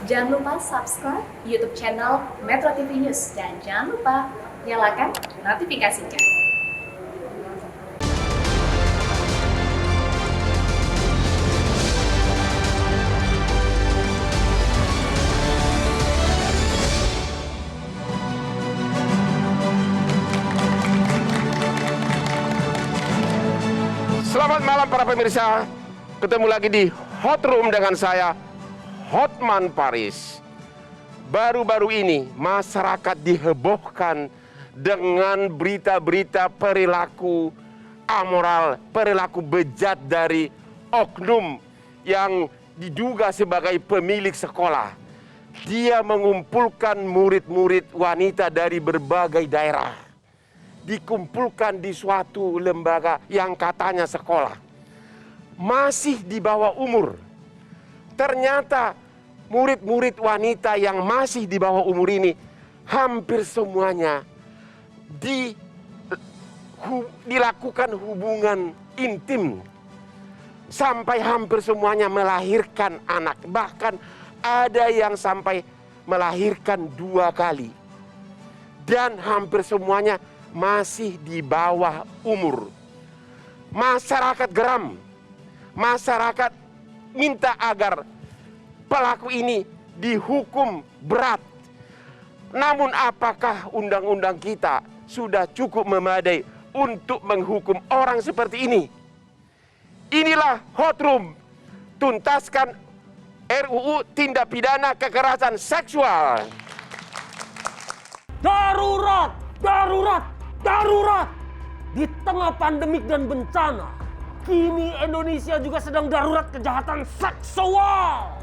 Jangan lupa subscribe YouTube channel Metro TV News dan jangan lupa nyalakan notifikasinya. Selamat malam para pemirsa, ketemu lagi di Hot Room dengan saya, Hotman Paris. Baru-baru ini masyarakat dihebohkan dengan berita-berita perilaku amoral, perilaku bejat dari oknum yang diduga sebagai pemilik sekolah. Dia mengumpulkan murid-murid wanita dari berbagai daerah, dikumpulkan di suatu lembaga yang katanya sekolah, masih di bawah umur. Ternyata murid-murid wanita yang masih di bawah umur ini hampir semuanya dilakukan hubungan intim, sampai hampir semuanya melahirkan anak. Bahkan ada yang sampai melahirkan 2 kali, dan hampir semuanya masih di bawah umur. Masyarakat geram, masyarakat minta agar pelaku ini dihukum berat. Namun apakah undang-undang kita sudah cukup memadai untuk menghukum orang seperti ini? Inilah Hot Room, tuntaskan RUU Tindak Pidana Kekerasan Seksual. Darurat, darurat, darurat. Di tengah pandemik dan bencana, kini Indonesia juga sedang darurat kejahatan seksual.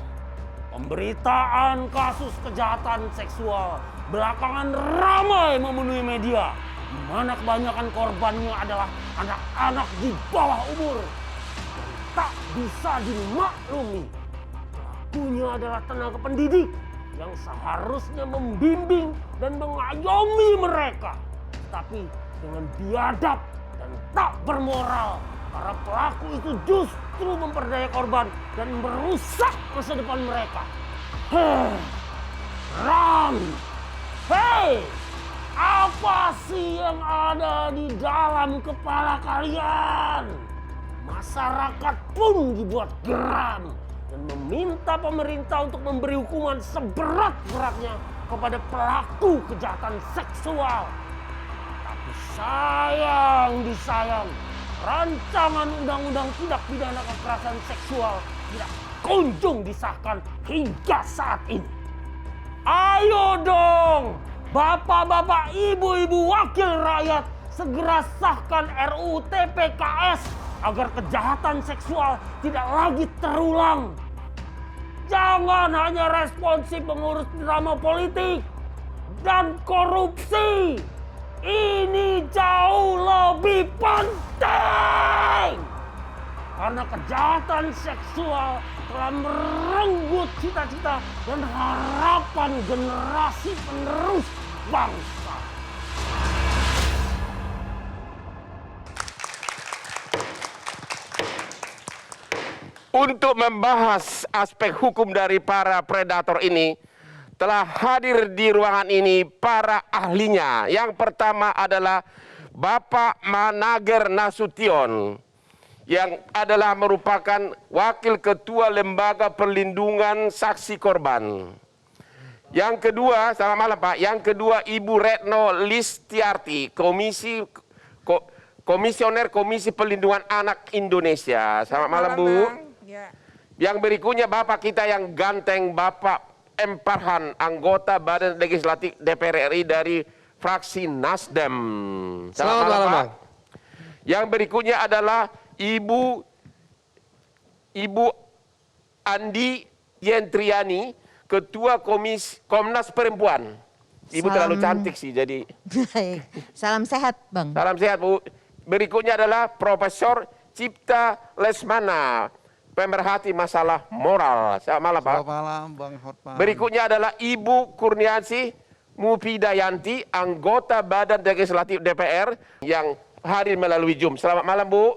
Pemberitaan kasus kejahatan seksual belakangan ramai memenuhi media, di mana kebanyakan korbannya adalah anak-anak di bawah umur yang tak bisa dimaklumi. Pelakunya adalah tenaga pendidik yang seharusnya membimbing dan mengayomi mereka, tapi dengan biadab dan tak bermoral. Para pelaku itu justru memperdaya korban dan merusak masa depan mereka. Ram, hei, apa sih yang ada di dalam kepala kalian? Masyarakat pun dibuat geram dan meminta pemerintah untuk memberi hukuman seberat-beratnya kepada pelaku kejahatan seksual. Tapi disayang, rancangan undang-undang tindak pidana kekerasan seksual tidak kunjung disahkan hingga saat ini. Ayo dong, bapak-bapak, ibu-ibu wakil rakyat, segera sahkan RUU TPKS agar kejahatan seksual tidak lagi terulang. Jangan hanya responsif mengurus drama politik dan korupsi. Ini jauh lebih penting. Karena kejahatan seksual telah merenggut cita-cita dan harapan generasi penerus bangsa. Untuk membahas aspek hukum dari para predator ini, telah hadir di ruangan ini para ahlinya. Yang pertama adalah Bapak Manager Nasution, yang adalah merupakan Wakil Ketua Lembaga Perlindungan Saksi Korban. Yang kedua, selamat malam Pak. Yang kedua Ibu Retno Listiarti, Komisioner Komisi Perlindungan Anak Indonesia. Selamat malam Bu. Ya. Yang berikutnya Bapak kita yang ganteng, Bapak M. Farhan, anggota Badan Legislatif DPR RI dari fraksi Nasdem. Selamat malam, Bang. Yang berikutnya adalah Ibu Andi Yentriani, Ketua Komnas Perempuan. Ibu terlalu cantik sih, jadi. Salam sehat, Bang. Salam sehat, Bu. Berikutnya adalah Profesor Cipta Lesmana, pemerhati masalah moral. Selamat malam, Pak. Selamat malam, Bang Hotman. Berikutnya adalah Ibu Kurniasi Mufidayanti, anggota Badan Legislatif DPR yang hadir melalui Zoom. Selamat malam, Bu.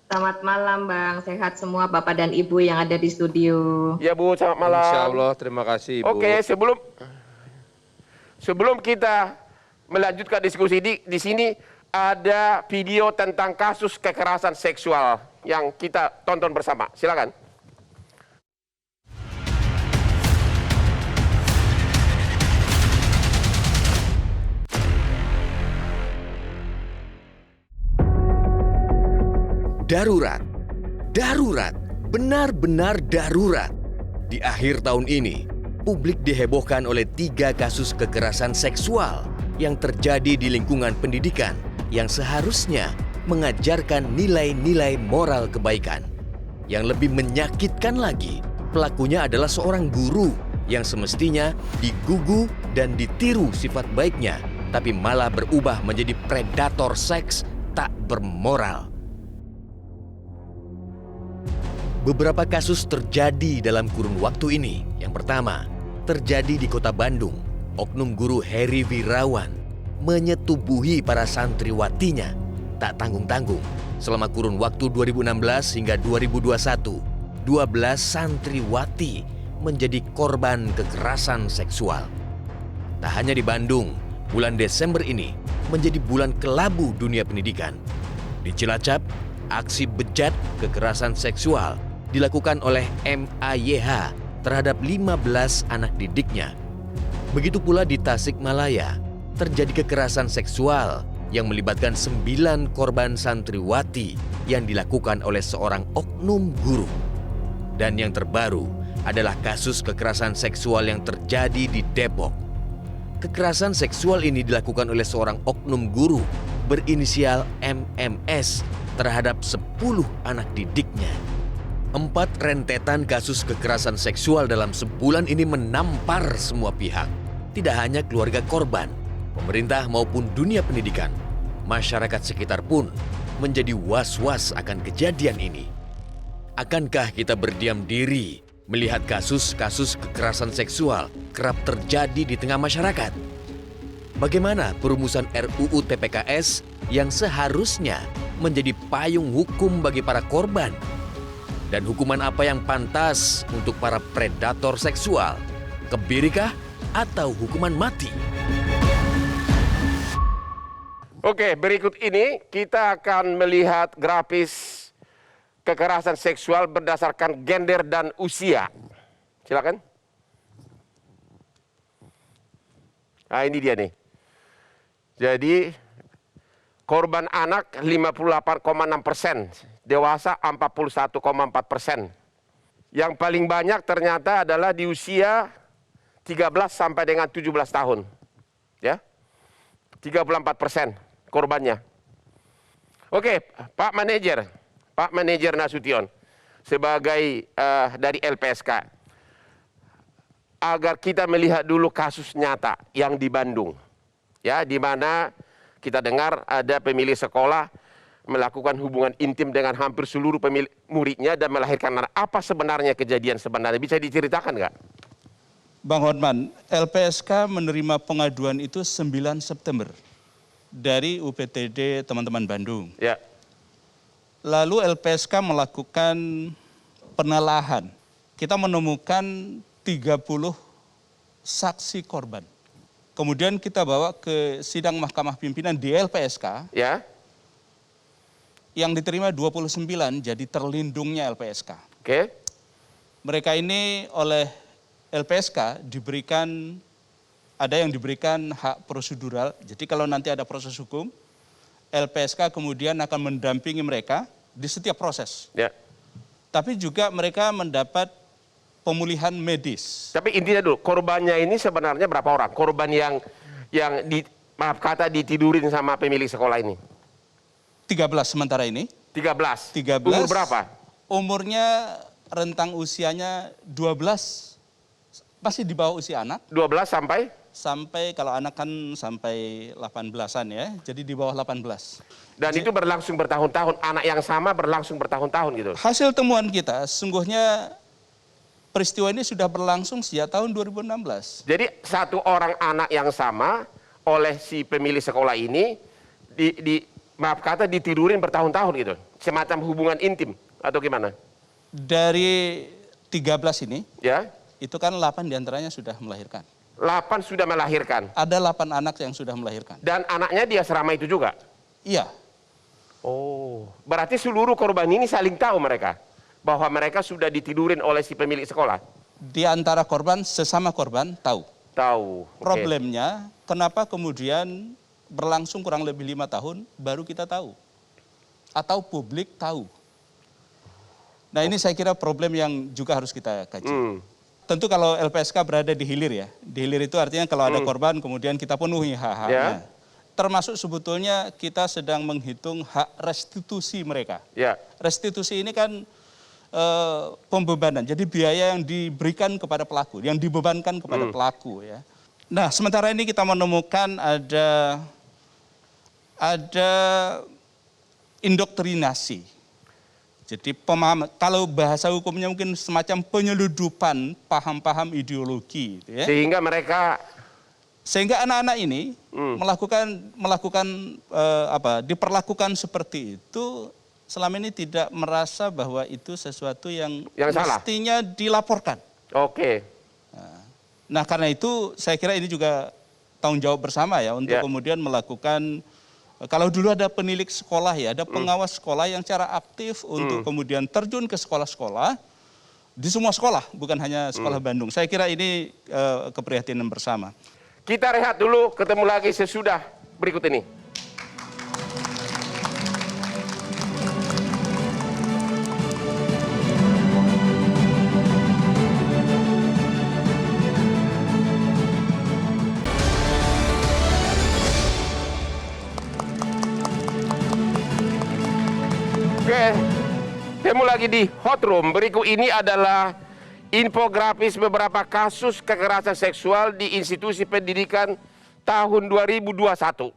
Selamat malam Bang, sehat semua Bapak dan Ibu yang ada di studio. Ya Bu, selamat malam. Insya Allah, terima kasih Ibu. Oke, sebelum kita melanjutkan diskusi di sini ada video tentang kasus kekerasan seksual yang kita tonton bersama. Silakan. Darurat, darurat, benar-benar darurat. Di akhir tahun ini, publik dihebohkan oleh 3 kasus kekerasan seksual yang terjadi di lingkungan pendidikan yang seharusnya mengajarkan nilai-nilai moral kebaikan. Yang lebih menyakitkan lagi, pelakunya adalah seorang guru yang semestinya digugu dan ditiru sifat baiknya, tapi malah berubah menjadi predator seks tak bermoral. Beberapa kasus terjadi dalam kurun waktu ini. Yang pertama, terjadi di Kota Bandung. Oknum guru Heri Wirawan menyetubuhi para santriwatinya tak tanggung-tanggung. Selama kurun waktu 2016 hingga 2021, 12 santriwati menjadi korban kekerasan seksual. Tak hanya di Bandung, bulan Desember ini menjadi bulan kelabu dunia pendidikan. Di Cilacap, aksi bejat kekerasan seksual dilakukan oleh MAYH terhadap 15 anak didiknya. Begitu pula di Tasikmalaya, terjadi kekerasan seksual yang melibatkan 9 korban santriwati yang dilakukan oleh seorang oknum guru. Dan yang terbaru adalah kasus kekerasan seksual yang terjadi di Depok. Kekerasan seksual ini dilakukan oleh seorang oknum guru berinisial MMS terhadap 10 anak didiknya. 4 rentetan kasus kekerasan seksual dalam sebulan ini menampar semua pihak. Tidak hanya keluarga korban, pemerintah maupun dunia pendidikan. Masyarakat sekitar pun menjadi was-was akan kejadian ini. Akankah kita berdiam diri melihat kasus-kasus kekerasan seksual kerap terjadi di tengah masyarakat? Bagaimana perumusan RUU TPKS yang seharusnya menjadi payung hukum bagi para korban? Dan hukuman apa yang pantas untuk para predator seksual? Kebirikah atau hukuman mati? Oke, berikut ini kita akan melihat grafis kekerasan seksual berdasarkan gender dan usia. Silakan. Nah, ini dia nih. Jadi korban anak 58,6%, dewasa 41,4%. Yang paling banyak ternyata adalah di usia 13 sampai dengan 17 tahun. Ya. 34% korbannya. Oke, Pak Manajer Nasution sebagai dari LPSK. Agar kita melihat dulu kasus nyata yang di Bandung. Ya, di mana kita dengar ada pemilik sekolah melakukan hubungan intim dengan hampir seluruh pemilik muridnya dan melahirkan anak. Apa sebenarnya kejadian sebenarnya? Bisa diceritakan nggak? Bang Hotman, LPSK menerima pengaduan itu 9 September dari UPTD teman-teman Bandung. Ya. Lalu LPSK melakukan penelahan. Kita menemukan 30 saksi korban. Kemudian kita bawa ke sidang mahkamah pimpinan di LPSK. Ya. Yang diterima 29 jadi terlindungnya LPSK. Oke. Mereka ini oleh LPSK diberikan, ada yang diberikan hak prosedural. Jadi kalau nanti ada proses hukum, LPSK kemudian akan mendampingi mereka di setiap proses. Ya. Tapi juga mereka mendapat pemulihan medis. Tapi intinya dulu, korbannya ini sebenarnya berapa orang? Korban yang ditidurin sama pemilik sekolah ini? 13 sementara ini. 13. 13. Umur berapa? Umurnya rentang usianya 12. Masih di bawah usia anak. 12 sampai? Sampai kalau anak kan sampai 18-an ya. Jadi di bawah 18. Dan itu berlangsung bertahun-tahun. Anak yang sama berlangsung bertahun-tahun gitu. Hasil temuan kita sungguhnya peristiwa ini sudah berlangsung sejak tahun 2016. Jadi satu orang anak yang sama oleh si pemilik sekolah ini ditidurin bertahun-tahun gitu. semacam hubungan intim atau gimana? Dari 13 ini, Ya, itu kan 8 diantaranya sudah melahirkan. 8 sudah melahirkan. Ada 8 anak yang sudah melahirkan. Dan anaknya di asrama itu juga? Iya, Oh, berarti seluruh korban ini saling tahu mereka bahwa mereka sudah ditidurin oleh si pemilik sekolah? di antara korban, sesama korban tahu. Tahu. Oke. Problemnya, kenapa kemudian berlangsung kurang lebih 5 tahun, baru kita tahu. Atau publik tahu. Nah ini saya kira problem yang juga harus kita kaji. Tentu kalau LPSK berada di hilir ya. Di hilir itu artinya kalau ada korban kemudian kita penuhi hak-haknya. Ya. Termasuk sebetulnya kita sedang menghitung hak restitusi mereka. Ya. Restitusi ini kan pembebanan, jadi biaya yang diberikan kepada pelaku, yang dibebankan kepada pelaku ya. Nah sementara ini kita menemukan ada indoktrinasi. Jadi pemahaman, kalau bahasa hukumnya mungkin semacam penyeludupan paham-paham ideologi. Gitu ya. Sehingga anak-anak ini diperlakukan seperti itu, selama ini tidak merasa bahwa itu sesuatu yang mestinya dilaporkan. Oke. Nah karena itu saya kira ini juga tanggung jawab bersama ya untuk kemudian melakukan. Kalau dulu ada penilik sekolah ya, ada pengawas sekolah yang secara aktif untuk kemudian terjun ke sekolah-sekolah, di semua sekolah, bukan hanya sekolah Bandung. Saya kira ini keprihatinan bersama. Kita rehat dulu, ketemu lagi sesudah berikut ini. Oke, ketemu lagi di Hot Room. Berikut ini adalah infografis beberapa kasus kekerasan seksual di institusi pendidikan tahun 2021.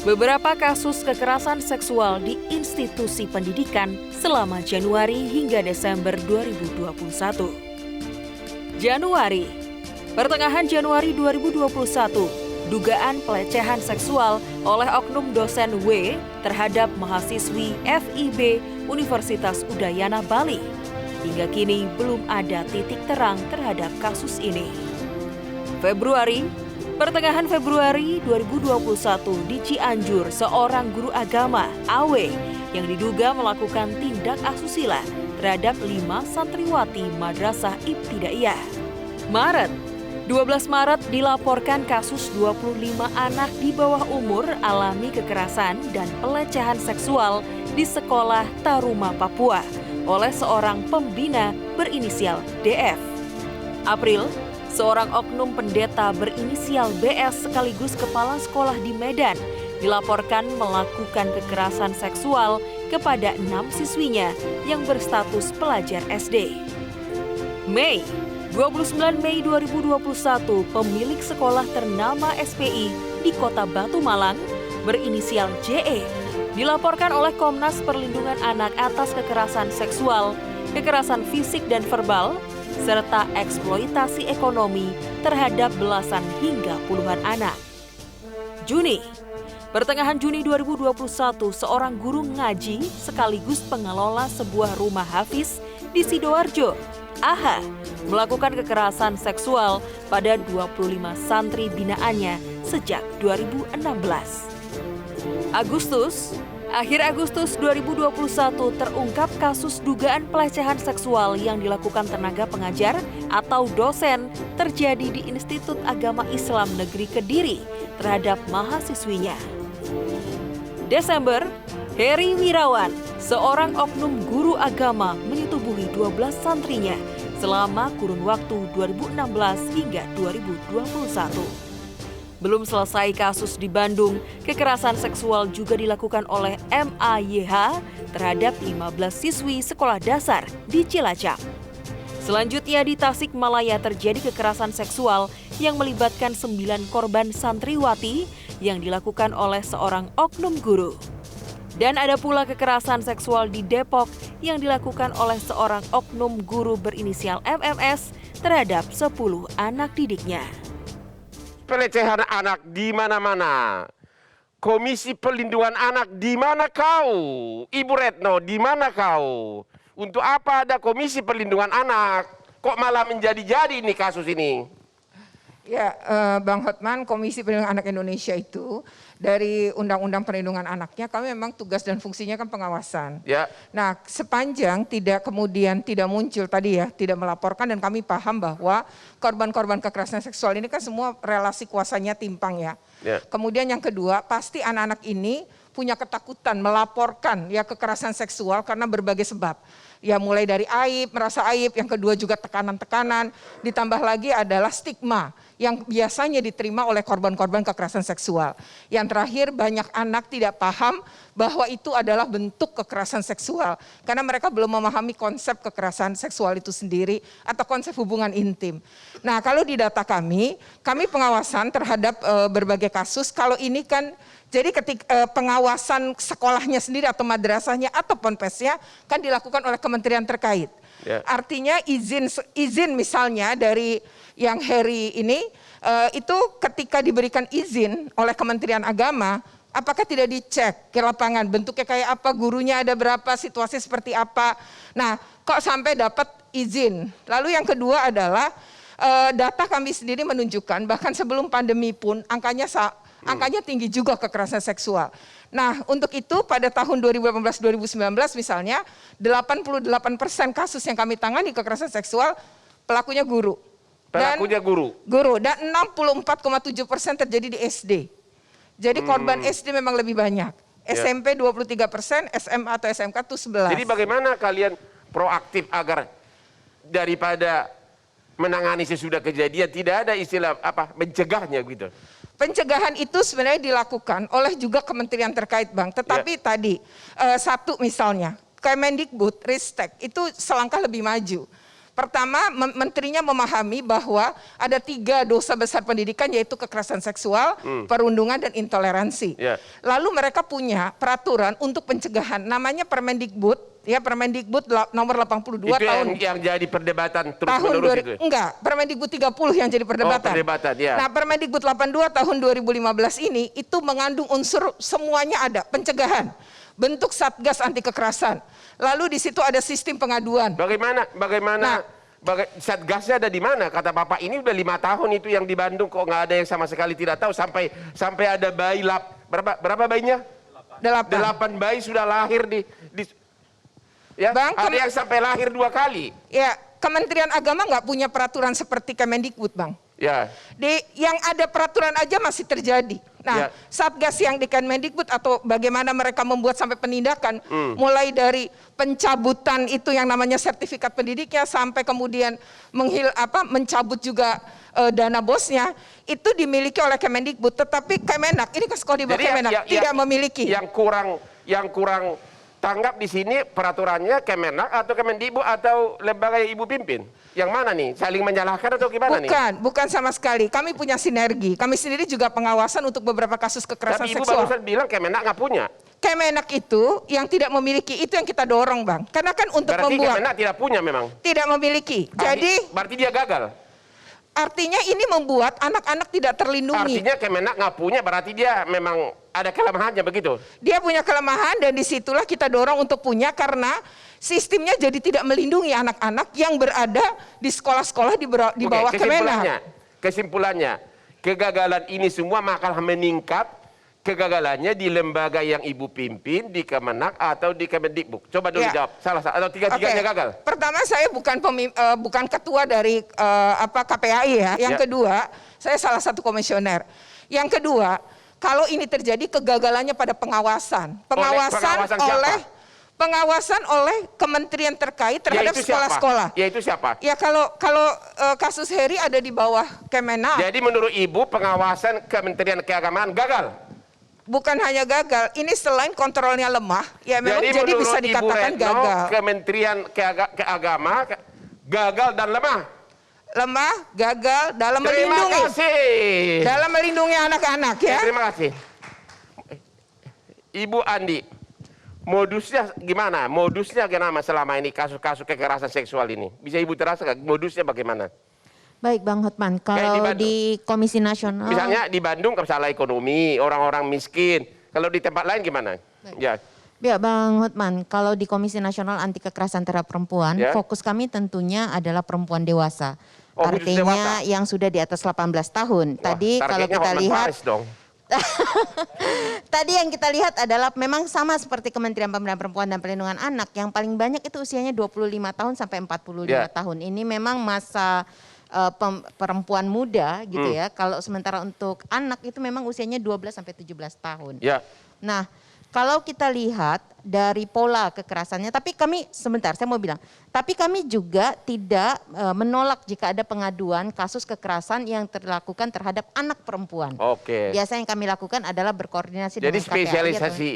Beberapa kasus kekerasan seksual di institusi pendidikan selama Januari hingga Desember 2021. Januari, pertengahan Januari 2021, dugaan pelecehan seksual oleh oknum dosen W terhadap mahasiswi FIB Universitas Udayana Bali. Hingga kini belum ada titik terang terhadap kasus ini. Februari, pertengahan Februari 2021 di Cianjur, seorang guru agama, AW, yang diduga melakukan tindak asusila terhadap 5 santriwati Madrasah Ibtidaiyah. Maret, 12 Maret dilaporkan kasus 25 anak di bawah umur alami kekerasan dan pelecehan seksual di sekolah Taruma, Papua oleh seorang pembina berinisial DF. April, seorang oknum pendeta berinisial BS sekaligus kepala sekolah di Medan dilaporkan melakukan kekerasan seksual kepada 6 siswinya yang berstatus pelajar SD. Mei, 29 Mei 2021, pemilik sekolah ternama SPI di Kota Batu Malang berinisial JE dilaporkan oleh Komnas Perlindungan Anak atas kekerasan seksual, kekerasan fisik dan verbal, serta eksploitasi ekonomi terhadap belasan hingga puluhan anak. Juni, pertengahan Juni 2021, seorang guru ngaji sekaligus pengelola sebuah rumah hafiz di Sidoarjo, AH, melakukan kekerasan seksual pada 25 santri binaannya sejak 2016. Akhir Agustus 2021 terungkap kasus dugaan pelecehan seksual yang dilakukan tenaga pengajar atau dosen terjadi di Institut Agama Islam Negeri Kediri terhadap mahasiswinya. Desember, Heri Wirawan, seorang oknum guru agama menyetubuhi 12 santrinya selama kurun waktu 2016 hingga 2021. Belum selesai kasus di Bandung, kekerasan seksual juga dilakukan oleh MAYH terhadap 15 siswi sekolah dasar di Cilacap. Selanjutnya di Tasikmalaya terjadi kekerasan seksual yang melibatkan 9 korban santriwati yang dilakukan oleh seorang oknum guru. Dan ada pula kekerasan seksual di Depok yang dilakukan oleh seorang oknum guru berinisial MMS terhadap 10 anak didiknya. Pelecehan anak di mana-mana. Komisi Perlindungan Anak, di mana kau? Ibu Retno, di mana kau? Untuk apa ada Komisi Perlindungan Anak? Kok malah menjadi-jadi ini kasus ini? Ya, Bang Hotman, Komisi Perlindungan Anak Indonesia itu dari Undang-Undang Perlindungan Anaknya, kami memang tugas dan fungsinya kan pengawasan. Ya. Nah, sepanjang tidak kemudian tidak muncul tadi ya, tidak melaporkan, dan kami paham bahwa korban-korban kekerasan seksual ini kan semua relasi kuasanya timpang ya. Ya. Kemudian yang kedua, pasti anak-anak ini punya ketakutan melaporkan ya kekerasan seksual karena berbagai sebab. Ya mulai dari aib, merasa aib, yang kedua juga tekanan-tekanan, ditambah lagi adalah stigma yang biasanya diterima oleh korban-korban kekerasan seksual. Yang terakhir, banyak anak tidak paham bahwa itu adalah bentuk kekerasan seksual karena mereka belum memahami konsep kekerasan seksual itu sendiri atau konsep hubungan intim. Nah, kalau di data kami pengawasan terhadap berbagai kasus. Kalau ini kan jadi ketika pengawasan sekolahnya sendiri atau madrasahnya atau ponpesnya kan dilakukan oleh kementerian terkait. Ya. Artinya izin misalnya dari yang Heri ini itu ketika diberikan izin oleh Kementerian Agama, apakah tidak dicek ke lapangan bentuknya kayak apa, gurunya ada berapa, situasi seperti apa. Nah, kok sampai dapat izin. Lalu yang kedua adalah data kami sendiri menunjukkan bahkan sebelum pandemi pun angkanya tinggi juga kekerasan seksual. Nah, untuk itu pada tahun 2018-2019 misalnya 88% kasus yang kami tangani kekerasan seksual pelakunya guru. Guru dan 64,7% terjadi di SD. Jadi korban SD memang lebih banyak. SMP 23%, SMA atau SMK itu 11%. Jadi bagaimana kalian proaktif agar daripada menangani sesudah kejadian tidak ada istilah mencegahnya gitu? Pencegahan itu sebenarnya dilakukan oleh juga kementerian terkait, Bang. Tetapi tadi satu misalnya Kemendikbud, Ristek itu selangkah lebih maju. Pertama, menterinya memahami bahwa ada 3 dosa besar pendidikan yaitu kekerasan seksual, perundungan dan intoleransi. Lalu mereka punya peraturan untuk pencegahan namanya Permendikbud. Ya, Permendikbud nomor 82 itu tahun yang jadi perdebatan terus tahun menerus itu. Enggak, Permendikbud 30 yang jadi perdebatan. Oh, perdebatan, ya. Nah, Permendikbud 82 tahun 2015 ini itu mengandung unsur semuanya ada, pencegahan, bentuk Satgas anti kekerasan. Lalu di situ ada sistem pengaduan. Bagaimana Satgasnya ada di mana? Kata Bapak ini udah 5 tahun itu yang di Bandung kok nggak ada yang sama sekali tidak tahu sampai ada bayi berapa bayinya? 8 bayi sudah lahir ya, Bang, ada yang sampai lahir 2 kali. Ya, Kementerian Agama nggak punya peraturan seperti Kemendikbud, Bang. Ya. Yang ada peraturan aja masih terjadi. Nah, Satgas yang di Kemendikbud atau bagaimana mereka membuat sampai penindakan, mulai dari pencabutan itu yang namanya sertifikat pendidiknya sampai kemudian mencabut juga dana bosnya, itu dimiliki oleh Kemendikbud. Tetapi Kemenak, ini kan sekolah di bawah Kemenak, tidak memiliki. Yang kurang tanggap di sini peraturannya Kemenak atau Kemendikbud atau lembaga yang Ibu pimpin? Yang mana nih? Saling menyalahkan atau gimana nih? Bukan sama sekali. Kami punya sinergi. Kami sendiri juga pengawasan untuk beberapa kasus kekerasan seksual. Tapi Ibu barusan bilang Kemenak nggak punya. Kemenak itu yang tidak memiliki, itu yang kita dorong, Bang. Karena kan untuk berarti membuat. Kemenak tidak punya memang? Tidak memiliki. Berarti dia gagal? Artinya ini membuat anak-anak tidak terlindungi. Artinya Kemenak nggak punya, berarti dia memang ada kelemahannya begitu? Dia punya kelemahan dan disitulah kita dorong untuk punya karena sistemnya jadi tidak melindungi anak-anak yang berada di sekolah-sekolah di bawah Kemenak. Kesimpulannya, kegagalan ini semua malah meningkat kegagalannya di lembaga yang Ibu pimpin, di Kemenak atau di Kemendikbud. Coba dulu jawab, salah atau tiga-tiganya gagal? Pertama, saya bukan ketua dari KPAI ya. Yang kedua, saya salah satu komisioner. Yang kedua, kalau ini terjadi kegagalannya pada pengawasan. Pengawasan oleh kementerian terkait terhadap sekolah-sekolah. Yaitu siapa? Ya kalau kasus Heri ada di bawah Kemenak. Jadi menurut Ibu pengawasan Kementerian Keagamaan gagal? Bukan hanya gagal, ini selain kontrolnya lemah, ya memang jadi bisa dikatakan Ibu Retno, gagal. Kementerian Keagamaan gagal dan lemah. Lemah, gagal dalam melindungi anak-anak ya. Terima kasih. Ibu Andi, modusnya gimana? Modusnya selama ini kasus-kasus kekerasan seksual ini? Bisa Ibu terasa modusnya bagaimana? Baik Bang Hotman, kalau di Komisi Nasional... Misalnya di Bandung masalah ekonomi, orang-orang miskin. Kalau di tempat lain gimana? Ya. Ya Bang Hotman, kalau di Komisi Nasional Anti Kekerasan Terhadap Perempuan, fokus kami tentunya adalah perempuan dewasa. Artinya yang sudah di atas 18 tahun. Tadi kalau kita lihat... Tadi yang kita lihat adalah memang sama seperti Kementerian Pemberdayaan Perempuan dan Perlindungan Anak. Yang paling banyak itu usianya 25 tahun sampai 45 tahun. Ini memang masa perempuan muda gitu ya. Kalau sementara untuk anak itu memang usianya 12 sampai 17 tahun. Nah, kalau kita lihat dari pola kekerasannya, tapi kami sebentar saya mau bilang, tapi kami juga tidak menolak jika ada pengaduan kasus kekerasan yang dilakukan terhadap anak perempuan. Biasa yang kami lakukan adalah berkoordinasi dengan KPAI. Jadi spesialisasi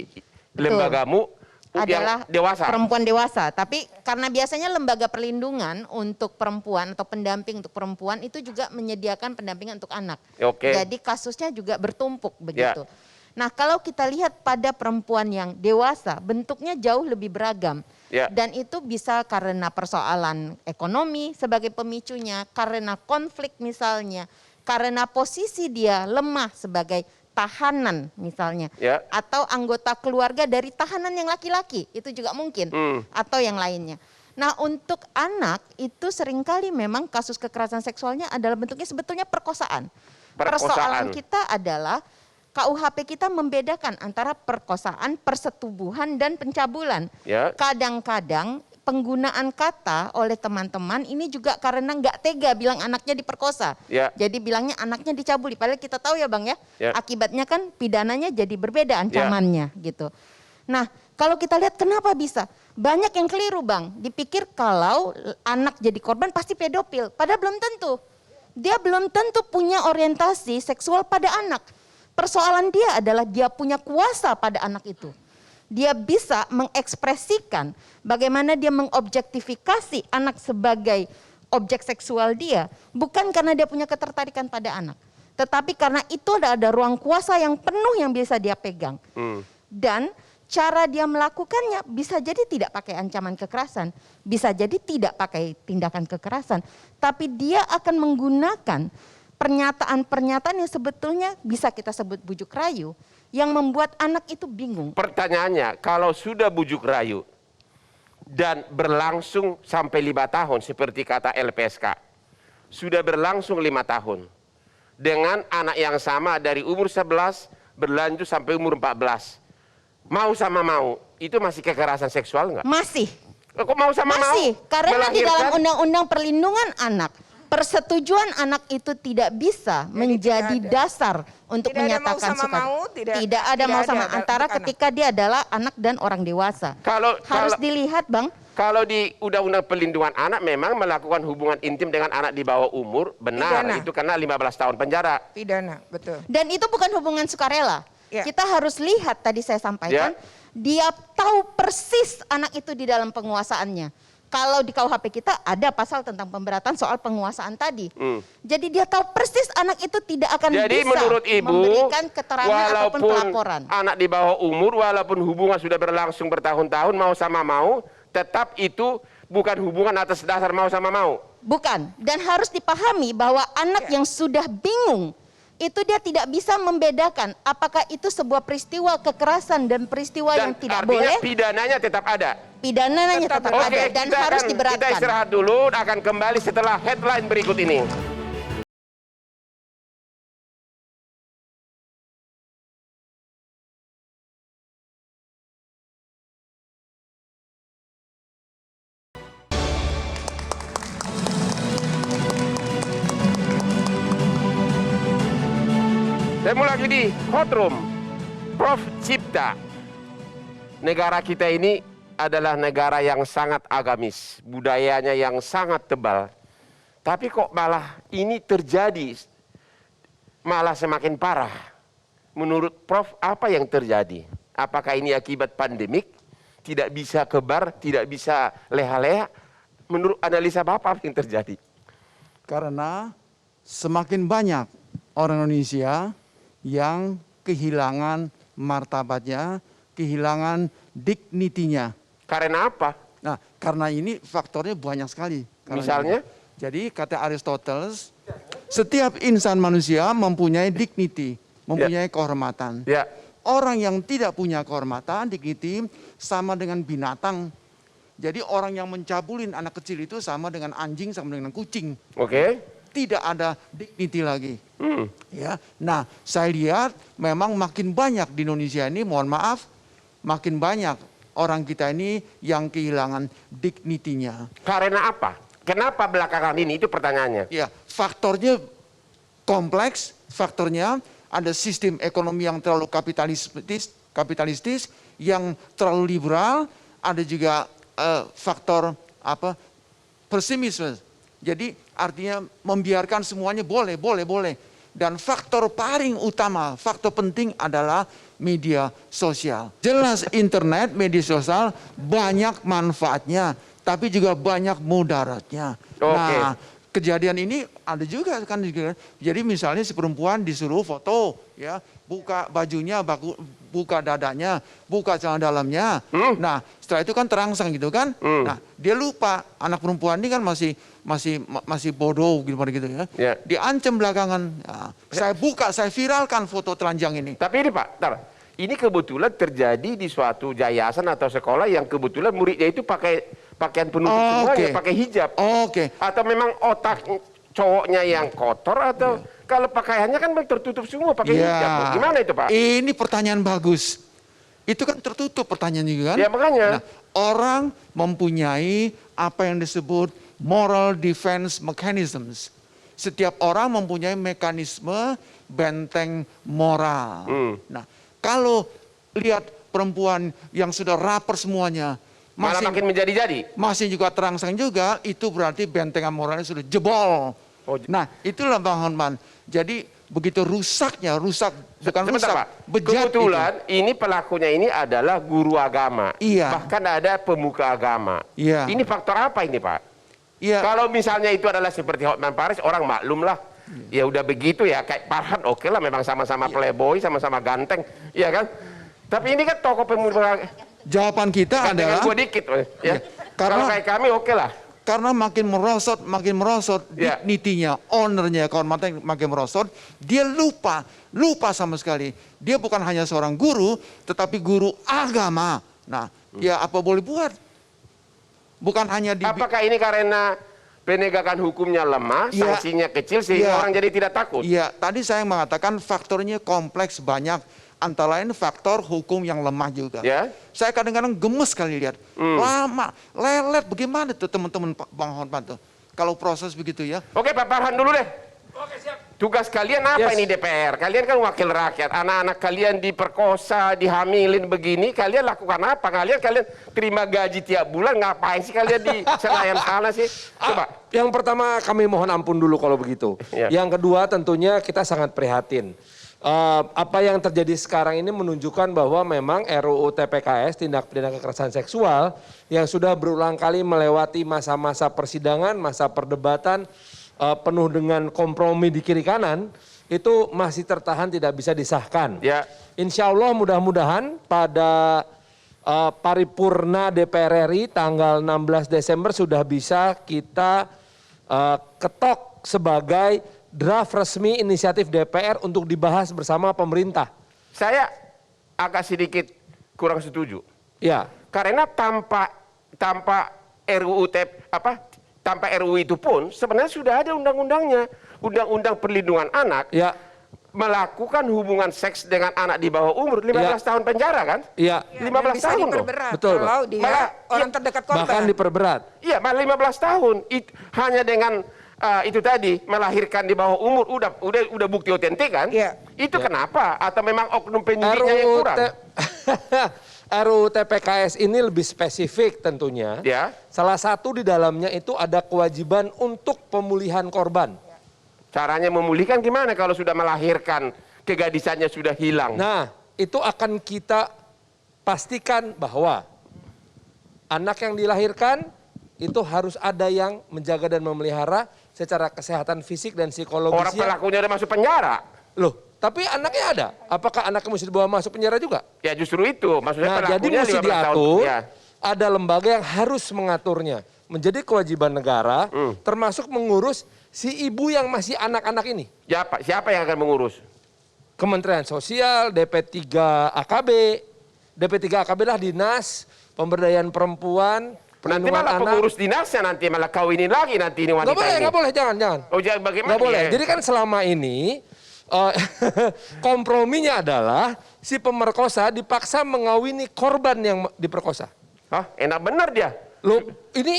lembagamu adalah dewasa. Perempuan dewasa, tapi karena biasanya lembaga perlindungan untuk perempuan atau pendamping untuk perempuan itu juga menyediakan pendampingan untuk anak. Jadi kasusnya juga bertumpuk begitu. Nah, kalau kita lihat pada perempuan yang dewasa, bentuknya jauh lebih beragam. Dan itu bisa karena persoalan ekonomi sebagai pemicunya, karena konflik misalnya, karena posisi dia lemah sebagai tahanan misalnya, atau anggota keluarga dari tahanan yang laki-laki, itu juga mungkin, atau yang lainnya. Nah, untuk anak itu seringkali memang kasus kekerasan seksualnya adalah bentuknya sebetulnya perkosaan. Persoalan kita adalah KUHP kita membedakan antara perkosaan, persetubuhan, dan pencabulan. Kadang-kadang penggunaan kata oleh teman-teman ini juga karena nggak tega bilang anaknya diperkosa. Jadi bilangnya anaknya dicabuli. Padahal kita tahu ya Bang ya, akibatnya kan pidananya jadi berbeda ancamannya gitu. Nah, kalau kita lihat kenapa bisa? Banyak yang keliru Bang. Dipikir kalau anak jadi korban pasti pedofil. Padahal belum tentu. Dia belum tentu punya orientasi seksual pada anak. Persoalan dia adalah dia punya kuasa pada anak itu. Dia bisa mengekspresikan bagaimana dia mengobjektifikasi anak sebagai objek seksual dia. Bukan karena dia punya ketertarikan pada anak. Tetapi karena itu ada ruang kuasa yang penuh yang bisa dia pegang. Dan cara dia melakukannya bisa jadi tidak pakai ancaman kekerasan. Bisa jadi tidak pakai tindakan kekerasan. Tapi dia akan menggunakan pernyataan-pernyataan yang sebetulnya bisa kita sebut bujuk rayu yang membuat anak itu bingung. Pertanyaannya, kalau sudah bujuk rayu dan berlangsung sampai 5 tahun seperti kata LPSK, sudah berlangsung 5 tahun dengan anak yang sama dari umur 11 berlanjut sampai umur 14, mau sama mau, itu masih kekerasan seksual nggak? Masih. Kok mau sama mau? Masih, karena di dalam Undang-Undang Perlindungan Anak, persetujuan anak itu tidak bisa menjadi dasar untuk menyatakan suka. Tidak ada mau sama antara ketika dia adalah anak dan orang dewasa. Harus dilihat Bang. Kalau di Undang-Undang Perlindungan Anak memang melakukan hubungan intim dengan anak di bawah umur, benar, itu kena 15 tahun penjara. Pidana, betul. Dan itu bukan hubungan sukarela. Kita harus lihat, tadi saya sampaikan, dia tahu persis anak itu di dalam penguasaannya. Kalau di KUHP kita ada pasal tentang pemberatan soal penguasaan tadi. Jadi dia tahu persis anak itu tidak akan bisa menurut Ibu, memberikan keterangan ataupun pelaporan. Anak di bawah umur walaupun hubungan sudah berlangsung bertahun-tahun mau sama mau, tetap itu bukan hubungan atas dasar mau sama mau. Bukan. Dan harus dipahami bahwa anak yang sudah bingung itu dia tidak bisa membedakan apakah itu sebuah peristiwa kekerasan dan peristiwa yang tidak boleh. Artinya pidananya tetap ada. Pidananya tetap ada dan harus diberatkan. Kita istirahat dulu, akan kembali setelah headline berikut ini. Saya mulai lagi di Hot Room. Prof Cipta. Negara kita ini adalah negara yang sangat agamis, budayanya yang sangat tebal. Tapi kok malah ini terjadi, malah semakin parah. Menurut Prof, apa yang terjadi? Apakah ini akibat pandemik? Tidak bisa kebar, tidak bisa leha-leha? Menurut analisa Bapak, apa yang terjadi? Karena semakin banyak orang Indonesia yang kehilangan martabatnya, kehilangan dignity-nya. Karena apa? Nah, karena ini faktornya banyak sekali. Misalnya? Jadi kata Aristoteles, setiap insan manusia mempunyai dignity, mempunyai kehormatan. Orang yang tidak punya kehormatan, dignity, sama dengan binatang. Jadi orang yang mencabulin anak kecil itu sama dengan anjing, sama dengan kucing. Tidak ada dignity lagi. Ya, nah saya lihat memang makin banyak di Indonesia ini, mohon maaf, makin banyak orang kita ini yang kehilangan dignity-nya. Karena apa? Kenapa belakangan ini? Itu pertanyaannya. Ya, faktornya kompleks, faktornya ada sistem ekonomi yang terlalu kapitalistis, yang terlalu liberal, ada juga faktor pesimisme. Jadi artinya membiarkan semuanya boleh. Dan faktor paling utama, faktor penting adalah media sosial. Jelas internet, media sosial banyak manfaatnya, tapi juga banyak mudaratnya. Nah, kejadian ini ada juga kan. Jadi misalnya si perempuan disuruh foto, ya, buka bajunya, buka dadanya, buka celana dalamnya. Nah, setelah itu kan terangsang gitu kan. Nah, dia lupa anak perempuan ini kan masih bodoh gitu ya. Diancam belakangan. Nah, saya viralkan foto telanjang ini. Tapi ini Pak, ini kebetulan terjadi di suatu yayasan atau sekolah yang kebetulan muridnya itu pakai pakaian penutup semuanya, pakai hijab. Atau memang otak cowoknya yang kotor, atau kalau pakaiannya kan tertutup semua pakai hijab. Gimana itu Pak? Ini pertanyaan bagus. Itu kan tertutup pertanyaan juga kan? Ya makanya. Nah, orang mempunyai apa yang disebut moral defense mechanisms. Setiap orang mempunyai mekanisme benteng moral. Nah, kalau lihat perempuan yang sudah raper semuanya, malah makin menjadi-jadi. Masih juga terangsang juga, itu berarti bentengan moralnya sudah jebol. Nah, itulah Bang Hotman. Jadi begitu rusaknya, bukan rusak, Pak. bejat. Kebetulan ini pelakunya ini adalah guru agama. Bahkan ada pemuka agama. Ini faktor apa ini Pak? Kalau misalnya itu adalah seperti Hotman Paris, orang maklum lah. Ya udah begitu ya, kayak Farhan oke lah, memang sama-sama playboy, sama-sama ganteng, ya kan? Tapi ini kan tokoh pemuka. Jawaban kita adalah gue dikit, ya. Kalau kayak kami oke lah. Karena makin merosot dignity-nya, ownernya, kehormatan makin merosot, dia lupa sama sekali. Dia bukan hanya seorang guru, tetapi guru agama. Nah, ya apa boleh buat? Bukan hanya apakah ini karena penegakan hukumnya lemah, sanksinya kecil sehingga orang jadi tidak takut? Iya, tadi saya mengatakan faktornya kompleks banyak. Antara lain faktor hukum yang lemah juga. Saya kadang-kadang gemes kali lihat. Lama, lelet, bagaimana tuh teman-teman Bang Hotman tuh? Kalau proses begitu ya. Oke Pak Farhan dulu deh. Oke siap. Tugas kalian apa ini DPR? Kalian kan wakil rakyat. Anak-anak kalian diperkosa, dihamilin begini. Kalian lakukan apa? Kalian terima gaji tiap bulan. Ngapain sih kalian di Senayan sana sih? Coba. Yang pertama kami mohon ampun dulu kalau begitu. Yang kedua tentunya kita sangat prihatin. Apa yang terjadi sekarang ini menunjukkan bahwa memang RUU TPKS, tindak pidana kekerasan seksual, yang sudah berulang kali melewati masa-masa persidangan, masa perdebatan, penuh dengan kompromi di kiri kanan, itu masih tertahan, tidak bisa disahkan. Insya Allah mudah-mudahan pada paripurna DPR RI tanggal 16 Desember sudah bisa kita ketok sebagai draft resmi inisiatif DPR untuk dibahas bersama pemerintah. Saya agak sedikit kurang setuju. Karena tanpa RUU tanpa RUU itu pun sebenarnya sudah ada undang-undangnya, Undang-Undang Perlindungan Anak. Melakukan hubungan seks dengan anak di bawah umur 15 tahun penjara kan? 15 tahun loh. Betul. Kalau dia orang terdekat korban. Bahkan diperberat. Iya, malah 15 tahun. Hanya dengan itu tadi melahirkan di bawah umur udah bukti otentik kan? Itu kenapa? Atau memang oknum penyidiknya yang kurang? RUU TPKS ini lebih spesifik tentunya. Salah satu di dalamnya itu ada kewajiban untuk pemulihan korban. Caranya memulihkan gimana kalau sudah melahirkan, kegadisannya sudah hilang? Nah, itu akan kita pastikan bahwa anak yang dilahirkan itu harus ada yang menjaga dan memelihara secara kesehatan fisik dan psikologis. Orang pelakunya udah masuk penjara. Loh, tapi anaknya ada. Apakah anaknya mesti dibawa masuk penjara juga? Ya justru itu. Maksudnya nah, jadi mesti diatur, ada lembaga yang harus mengaturnya. Menjadi kewajiban negara, termasuk mengurus si ibu yang masih anak-anak ini. Siapa yang akan mengurus? Kementerian Sosial, DP3 AKB. DP3 AKB lah dinas, pemberdayaan perempuan, nanti malah pengurus dinasnya nanti malah kawinin lagi nanti ini wanita ini. Nggak boleh, jangan. Oh, bagaimana? Nggak boleh. Jadi kan selama ini komprominya adalah si pemerkosa dipaksa mengawini korban yang diperkosa. Hah? Enak bener dia. Loh, ini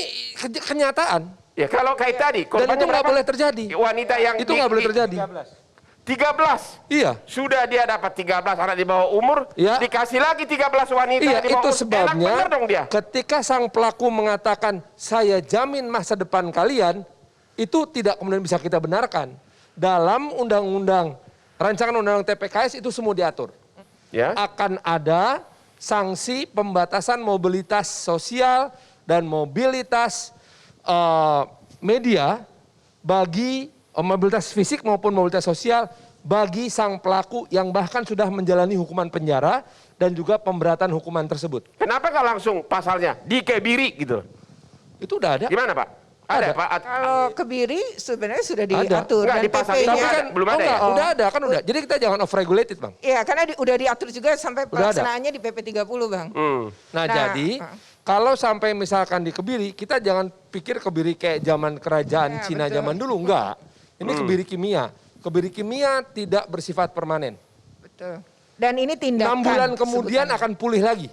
kenyataan. Ya kalau kayak tadi, dan itu nggak boleh terjadi. Wanita yang itu nggak boleh terjadi. 13. Iya. Sudah dia dapat 13 anak di bawah umur, dikasih lagi 13 wanita iya, di bawah itu umur. sebabnya Enak bener dong dia. Ketika sang pelaku mengatakan saya jamin masa depan kalian, itu tidak kemudian bisa kita benarkan. Dalam undang-undang, rancangan undang-undang TPKS itu semua diatur. Ya. Akan ada sanksi pembatasan mobilitas sosial dan mobilitas media bagi mobilitas fisik maupun mobilitas sosial bagi sang pelaku yang bahkan sudah menjalani hukuman penjara dan juga pemberatan hukuman tersebut. Kenapa nggak langsung pasalnya dikebiri gitu? Itu udah ada. Gimana Pak? Ada Pak? Kalau kebiri sebenarnya sudah diatur. Nggak, dan di pasal PP-nya itu kan belum ada ya? Udah ada kan udah. Jadi kita jangan off regulated Bang. Iya karena udah diatur juga sampai pelaksanaannya di PP 30 Bang. Nah jadi kalau sampai misalkan dikebiri, kita jangan pikir kebiri kayak zaman kerajaan Cina zaman dulu, enggak. Ini kebiri kimia. Kebiri kimia tidak bersifat permanen. Betul. Dan ini tindakan. 6 bulan kemudian akan pulih lagi.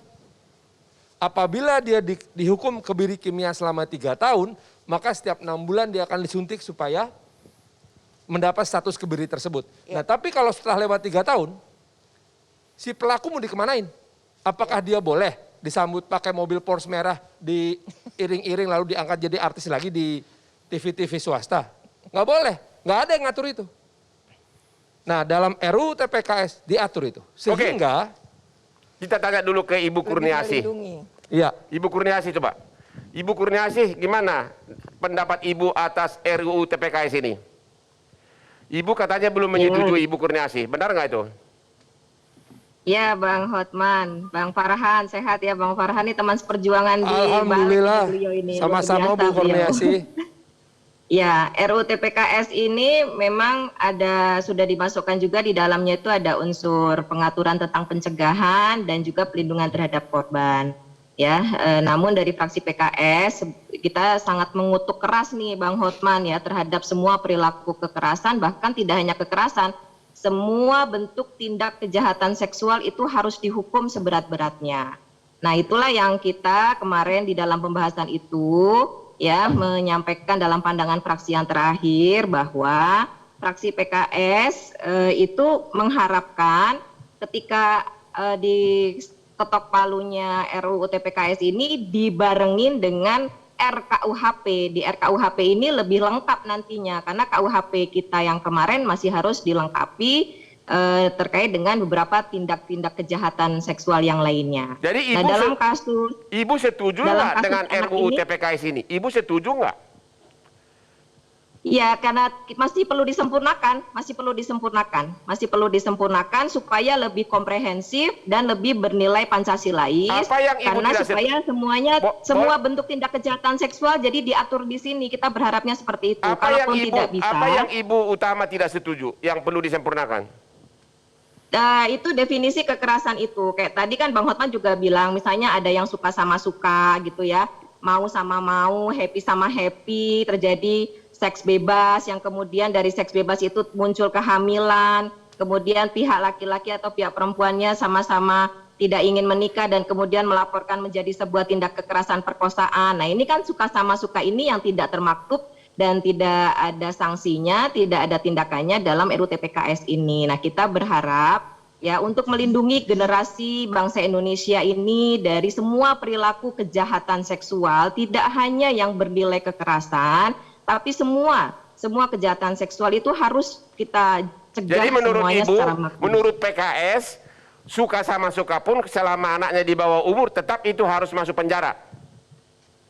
Apabila dia dihukum kebiri kimia selama 3 tahun, maka setiap 6 bulan dia akan disuntik supaya mendapat status kebiri tersebut. Nah tapi kalau setelah lewat 3 tahun, si pelaku mau dikemanain? Apakah dia boleh disambut pakai mobil Porsche merah, diiring-iring lalu diangkat jadi artis lagi di TV-TV swasta? Nggak boleh, nggak ada yang ngatur itu. Nah dalam RUU TPKS diatur itu. Sehingga kita tanya dulu ke Ibu Kurniasih. Iya. Ibu Kurniasih coba. Ibu Kurniasih gimana pendapat Ibu atas RUU TPKS ini? Ibu katanya belum menyetujui Ibu Kurniasih, benar nggak itu? Ya Bang Hotman, Bang Farhan, sehat ya Bang Farhan, ini teman seperjuangan di Alhamdulillah, beliau ini. sama-sama Bu Kurniasih. Ya, RUU TPKS ini memang sudah dimasukkan juga di dalamnya itu ada unsur pengaturan tentang pencegahan dan juga pelindungan terhadap korban. Ya, namun dari fraksi PKS kita sangat mengutuk keras nih Bang Hotman ya terhadap semua perilaku kekerasan, bahkan tidak hanya kekerasan. Semua bentuk tindak kejahatan seksual itu harus dihukum seberat-beratnya. Nah itulah yang kita kemarin di dalam pembahasan itu ya menyampaikan dalam pandangan fraksi yang terakhir bahwa fraksi PKS itu mengharapkan ketika diketok palunya RUU TPKS ini dibarengin dengan RKUHP. Di RKUHP ini lebih lengkap nantinya karena KUHP kita yang kemarin masih harus dilengkapi terkait dengan beberapa tindak-tindak kejahatan seksual yang lainnya. Jadi Ibu dalam kasus Ibu setuju nggak dengan RUU TPKS ini? Ibu setuju nggak? Ya, karena masih perlu disempurnakan, masih perlu disempurnakan supaya lebih komprehensif dan lebih bernilai Pancasilais. Apa yang Ibu karena tidak supaya semuanya semua bentuk tindak kejahatan seksual jadi diatur di sini. Kita berharapnya seperti itu. Kalaupun tidak bisa. Apa yang Ibu utama tidak setuju yang perlu disempurnakan? Itu definisi kekerasan itu. Kayak tadi kan Bang Hotman juga bilang, misalnya ada yang suka sama suka gitu ya, mau sama mau, happy sama happy, terjadi seks bebas, yang kemudian dari seks bebas itu muncul kehamilan, kemudian pihak laki-laki atau pihak perempuannya sama-sama tidak ingin menikah dan kemudian melaporkan menjadi sebuah tindak kekerasan perkosaan. Nah ini kan suka sama suka ini yang tidak termaktub dan tidak ada sanksinya, tidak ada tindakannya dalam RUU TPKS ini. Nah kita berharap ya untuk melindungi generasi bangsa Indonesia ini dari semua perilaku kejahatan seksual, tidak hanya yang bernilai kekerasan, tapi semua kejahatan seksual itu harus kita cegah. Jadi menurut semuanya Ibu, secara maksimum. menurut PKS, suka sama suka pun selama anaknya di bawah umur tetap itu harus masuk penjara.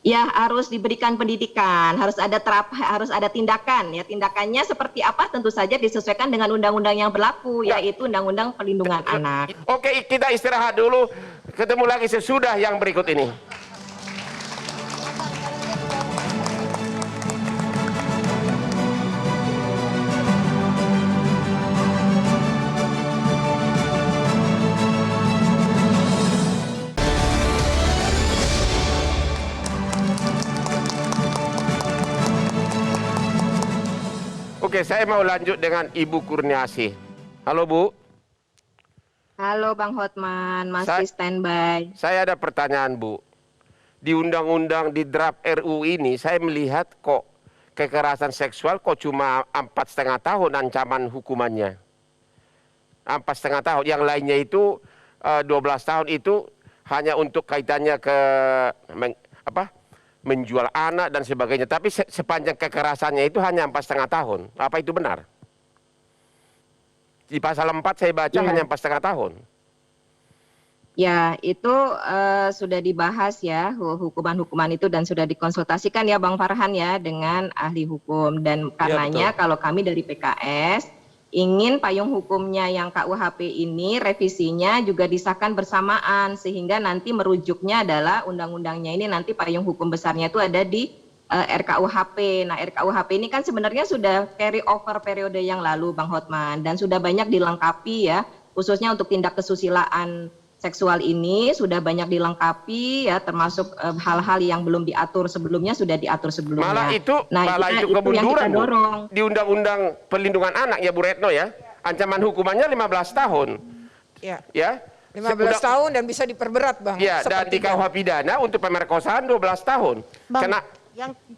Ya harus diberikan pendidikan, harus ada tindakan. Ya tindakannya seperti apa tentu saja disesuaikan dengan undang-undang yang berlaku, yaitu Undang-Undang Perlindungan Anak. Oke, kita istirahat dulu. Ketemu lagi sesudah yang berikut ini. Oke, saya mau lanjut dengan Ibu Kurniasih. Halo Bu. Halo Bang Hotman, masih standby. Saya ada pertanyaan Bu. Di undang-undang di draft RU ini saya melihat kok kekerasan seksual kok cuma 4,5 tahun ancaman hukumannya. 4,5 tahun. Yang lainnya itu 12 tahun itu hanya untuk kaitannya ke menjual anak dan sebagainya. Tapi sepanjang kekerasannya itu hanya 4,5 tahun. Apa itu benar? Di pasal 4 saya baca hanya 4,5 tahun. Ya, itu sudah dibahas ya hukuman-hukuman itu dan sudah dikonsultasikan ya Bang Farhan ya dengan ahli hukum. Dan karenanya kalau kami dari PKS ingin payung hukumnya yang KUHP ini revisinya juga disahkan bersamaan sehingga nanti merujuknya adalah undang-undangnya ini nanti payung hukum besarnya itu ada di RKUHP. Nah, RKUHP ini kan sebenarnya sudah carry over periode yang lalu Bang Hotman dan sudah banyak dilengkapi ya, khususnya untuk tindak kesusilaan seksual ini sudah banyak dilengkapi ya, termasuk hal-hal yang belum diatur sebelumnya sudah diatur sebelumnya. Malah itu kemunduran di Undang-Undang Perlindungan Anak ya Bu Retno ya. Ancaman hukumannya 15 tahun. Ya. 15 tahun dan bisa diperberat Bang. Ya, dan di KUH pidana untuk pemerkosaan 12 tahun. Bang,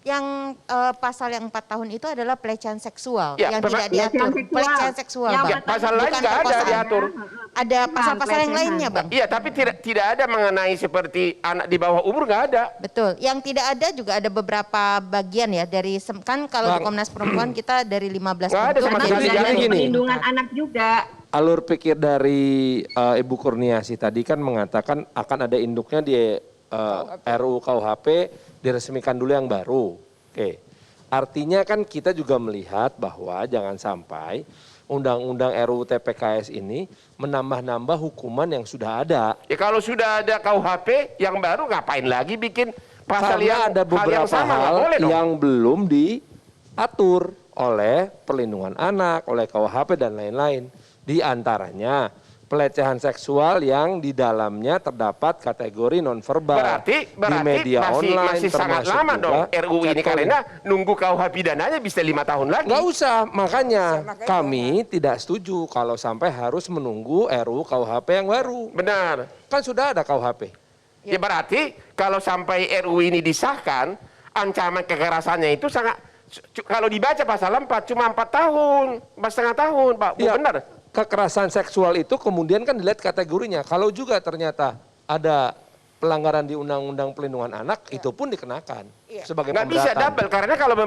yang pasal yang 4 tahun itu adalah pelecehan seksual yang tidak diatur. Pelecehan seksual, Bang. Pasal lain nggak ada diatur. Ada pasal-pasal yang lainnya, Bang. Iya, tapi tidak ada mengenai seperti anak di bawah umur, nggak ada. Betul. Yang tidak ada juga ada beberapa bagian ya dari kan kalau di Komnas Perempuan kita dari 15 nggak ada sama sekali. Perlindungan anak juga. Alur pikir dari Ibu Kurniasih tadi kan mengatakan akan ada induknya di RUU KUHP diresmikan dulu yang baru. Oke. Artinya kan kita juga melihat bahwa jangan sampai Undang-Undang RUU TPKS ini menambah-nambah hukuman yang sudah ada. Ya kalau sudah ada KUHP yang baru ngapain lagi bikin pasal yang ada beberapa hal yang belum diatur oleh perlindungan anak, oleh KUHP dan lain-lain. Di antaranya pelecehan seksual yang di dalamnya terdapat kategori nonverbal berarti di media online masih sangat lama dong RUU ini karena nunggu KUH pidananya bisa 5 tahun lagi. Nggak usah, makanya kami tidak setuju kalau sampai harus menunggu RUU KUHP yang baru. Benar. Kan sudah ada KUHP. Ya berarti kalau sampai RUU ini disahkan, ancaman kekerasannya itu sangat, kalau dibaca pasal 4 cuma 4 tahun, 4,5 tahun Pak, ya, benar. Kekerasan seksual itu kemudian kan dilihat kategorinya. Kalau juga ternyata ada pelanggaran di Undang-Undang Perlindungan Anak, itu pun dikenakan sebagai pemberatan. Nggak bisa double, karena kalau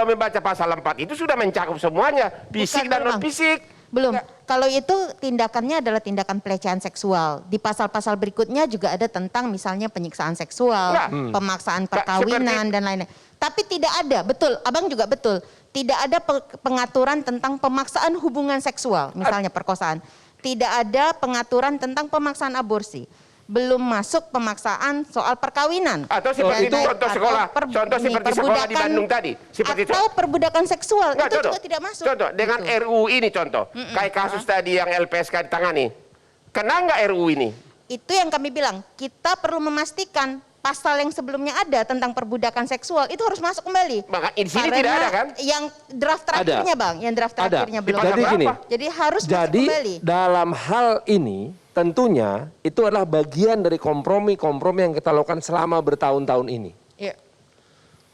membaca pasal 4 itu sudah mencakup semuanya, fisik dan non-fisik. Belum. Kalau itu tindakannya adalah tindakan pelecehan seksual. Di pasal-pasal berikutnya juga ada tentang misalnya penyiksaan seksual, pemaksaan perkawinan dan lain-lain. Tapi tidak ada, betul, Abang juga betul. Tidak ada pengaturan tentang pemaksaan hubungan seksual, misalnya perkosaan. Tidak ada pengaturan tentang pemaksaan aborsi. Belum masuk pemaksaan soal perkawinan. Atau seperti itu contoh sekolah, seperti sekolah di Bandung tadi. Atau perbudakan seksual, itu juga tidak masuk. Contoh, dengan RUU ini contoh, kayak kasus tadi yang LPSK ditangani. Kena nggak RUU ini? Itu yang kami bilang, kita perlu memastikan pasal yang sebelumnya ada tentang perbudakan seksual itu harus masuk kembali. Maka di sini tidak ada kan? Yang draft terakhirnya Bang, yang draft terakhirnya belum ada. Jadi gini, jadi harus masuk kembali. Dalam hal ini tentunya itu adalah bagian dari kompromi-kompromi yang kita lakukan selama bertahun-tahun ini. Iya.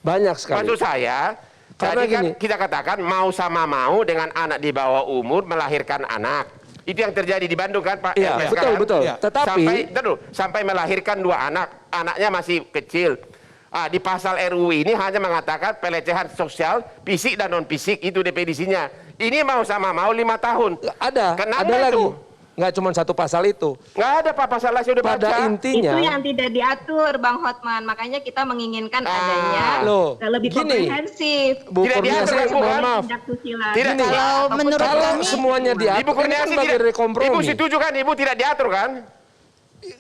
Banyak sekali. Maksud saya, karena tadi kan kita katakan mau sama mau dengan anak di bawah umur melahirkan anak. Itu yang terjadi di Bandung kan Pak? Iya, betul. Ya. Tetapi sampai melahirkan 2 anak, anaknya masih kecil. Di pasal RUU ini hanya mengatakan pelecehan sosial, fisik dan non fisik, itu definisinya. Ini mau sama mau 5 tahun. Ada lagi. Nggak cuma satu pasal itu. Nggak ada Pak pasal lain sudah baca. Pada intinya. Itu yang tidak diatur Bang Hotman. Makanya kita menginginkan adanya lebih komprehensif. Bu Kurniasih, mohon maaf. Tidak. Kalau semuanya diatur, ini kan bagian dari kompromi. Ibu setuju kan? Ibu tidak diatur kan?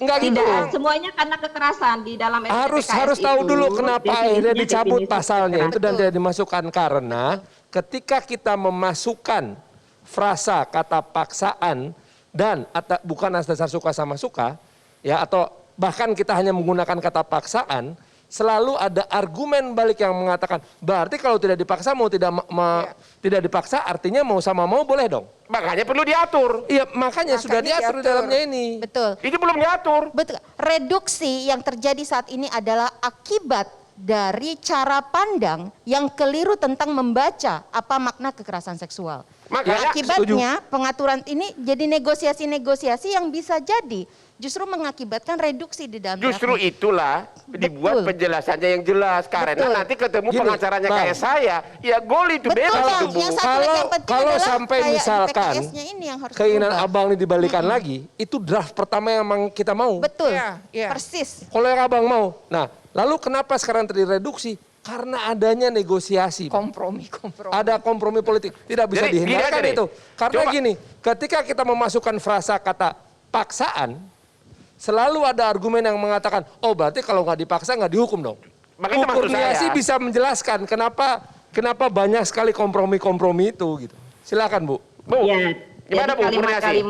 Enggak gitu. Semuanya karena kekerasan di dalam harus tahu dulu kenapa akhirnya dicabut pasalnya itu dan tidak dimasukkan karena ketika kita memasukkan frasa kata paksaan dan bukan atas dasar suka sama suka ya atau bahkan kita hanya menggunakan kata paksaan selalu ada argumen balik yang mengatakan berarti kalau tidak dipaksa mau tidak dipaksa artinya mau sama mau boleh dong. Makanya perlu diatur. Iya, makanya sudah diatur di dalamnya ini. Betul. Itu belum diatur. Betul. Reduksi yang terjadi saat ini adalah akibat dari cara pandang yang keliru tentang membaca apa makna kekerasan seksual. Makanya, akibatnya pengaturan ini jadi negosiasi-negosiasi yang bisa jadi justru mengakibatkan reduksi di dalam justru draft. Itulah dibuat penjelasannya yang jelas karena nanti ketemu pengacaranya kayak saya, ya gol itu bebas itu, Bu. Kalau sampai misalkan ini yang harus keinginan berubah. Abang ini dibalikan lagi, itu draft pertama yang memang kita mau. Betul, persis. Kalau yang Abang mau. Nah, lalu kenapa sekarang terjadi reduksi? Karena adanya negosiasi. Kompromi. Ada kompromi politik. Tidak bisa Jadi, dihindarkan gini, itu. Karena coba. gini, ketika kita memasukkan frasa kata paksaan, selalu ada argumen yang mengatakan, oh berarti kalau nggak dipaksa nggak dihukum dong. Makanya maksud Kurniasi saya, bisa menjelaskan kenapa banyak sekali kompromi-kompromi itu gitu. Silakan Bu. Ya, gimana Bu Kurniasi?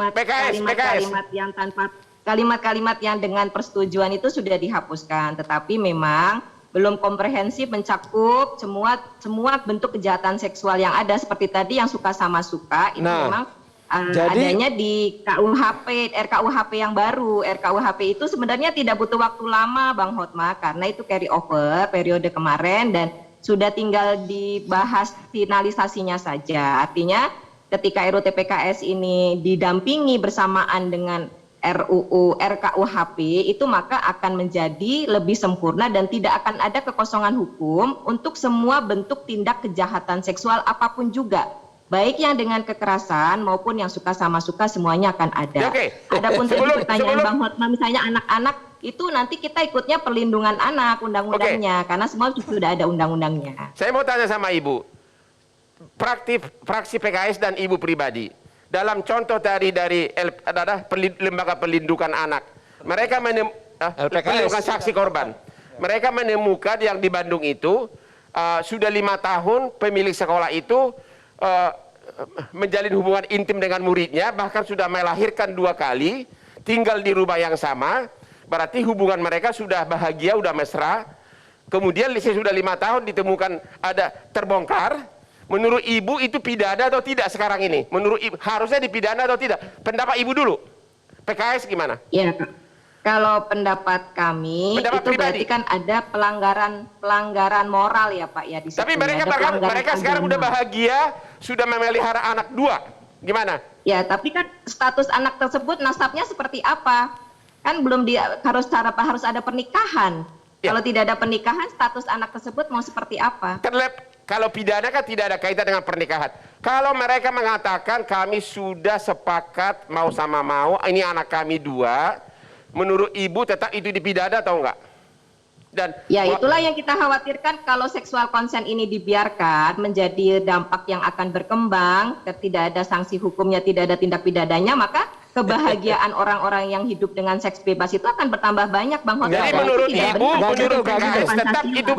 Kalimat-kalimat yang dengan persetujuan itu sudah dihapuskan, tetapi memang belum komprehensif mencakup semua bentuk kejahatan seksual yang ada seperti tadi yang suka sama suka itu memang adanya di RKUHP yang baru. RKUHP itu sebenarnya tidak butuh waktu lama Bang Hotma karena itu carry over periode kemarin dan sudah tinggal dibahas finalisasinya saja. Artinya ketika RUU TPKS ini didampingi bersamaan dengan RKUHP itu maka akan menjadi lebih sempurna dan tidak akan ada kekosongan hukum untuk semua bentuk tindak kejahatan seksual apapun juga. Baik yang dengan kekerasan maupun yang suka sama suka semuanya akan ada. Adapun tadi pertanyaan Bang Hotma misalnya anak-anak itu nanti kita ikutnya perlindungan anak undang-undangnya karena semua sudah ada undang-undangnya. Saya mau tanya sama Ibu, fraksi PKS dan Ibu pribadi, dalam contoh tadi dari Lembaga Perlindungan Anak, mereka perlindungan saksi korban, mereka menemukan yang di Bandung itu sudah 5 tahun pemilik sekolah itu menjalin hubungan intim dengan muridnya, bahkan sudah melahirkan 2 kali, tinggal di rumah yang sama, berarti hubungan mereka sudah bahagia, sudah mesra. Kemudian sudah 5 tahun ditemukan ada terbongkar. Menurut Ibu itu pidana atau tidak sekarang ini? Menurut Ibu harusnya dipidana atau tidak? Pendapat Ibu dulu. PKS gimana? Ya, kalau pendapat kami itu berarti kan ada pelanggaran moral ya Pak ya di situ. Tapi mereka sekarang udah bahagia, sudah memelihara anak 2. Gimana? Ya, tapi kan status anak tersebut nasabnya seperti apa? Kan belum harus ada pernikahan. Ya. Kalau tidak ada pernikahan, status anak tersebut mau seperti apa? Kalau pidana kan tidak ada kaitan dengan pernikahan. Kalau mereka mengatakan kami sudah sepakat mau sama mau, ini anak kami 2, menurut Ibu tetap itu dipidana atau enggak? Dan ya itulah yang kita khawatirkan kalau seksual konsen ini dibiarkan menjadi dampak yang akan berkembang, tidak ada sanksi hukumnya, tidak ada tindak pidananya, maka kebahagiaan orang-orang yang hidup dengan seks bebas itu akan bertambah banyak Bang Hotma. Jadi menurut Ibu, menurut PKS tetap itu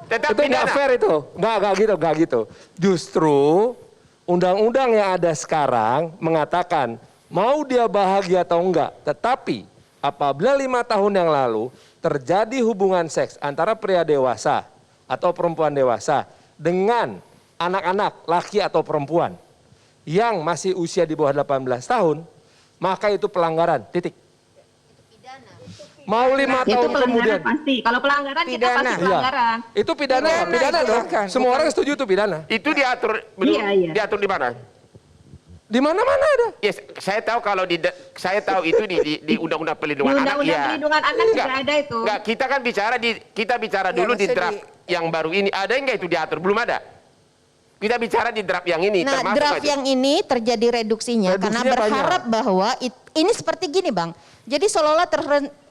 itu nggak fair itu, nggak gitu. Justru undang-undang yang ada sekarang mengatakan mau dia bahagia atau enggak, tetapi apabila 5 tahun yang lalu terjadi hubungan seks antara pria dewasa atau perempuan dewasa dengan anak-anak laki atau perempuan yang masih usia di bawah 18 tahun, maka itu pelanggaran, titik. Mau 5 tahun kemudian. Pasti. Kalau pelanggaran kita pasti pelanggaran. Iya. Itu pidana dong. Semua orang setuju itu pidana. Itu diatur diatur di mana? Di mana-mana ada. Yes, saya tahu kalau saya tahu itu di Undang-Undang Perlindungan Anak. Undang-Undang Perlindungan Anak juga ada itu. Enggak, kita kan bicara dulu di draft yang baru ini. Ada enggak itu diatur? Belum ada. Kita bicara di draft yang ini. Nah, draft yang ini terjadi reduksinya karena berharap bahwa ini seperti gini Bang. Jadi seolah-olah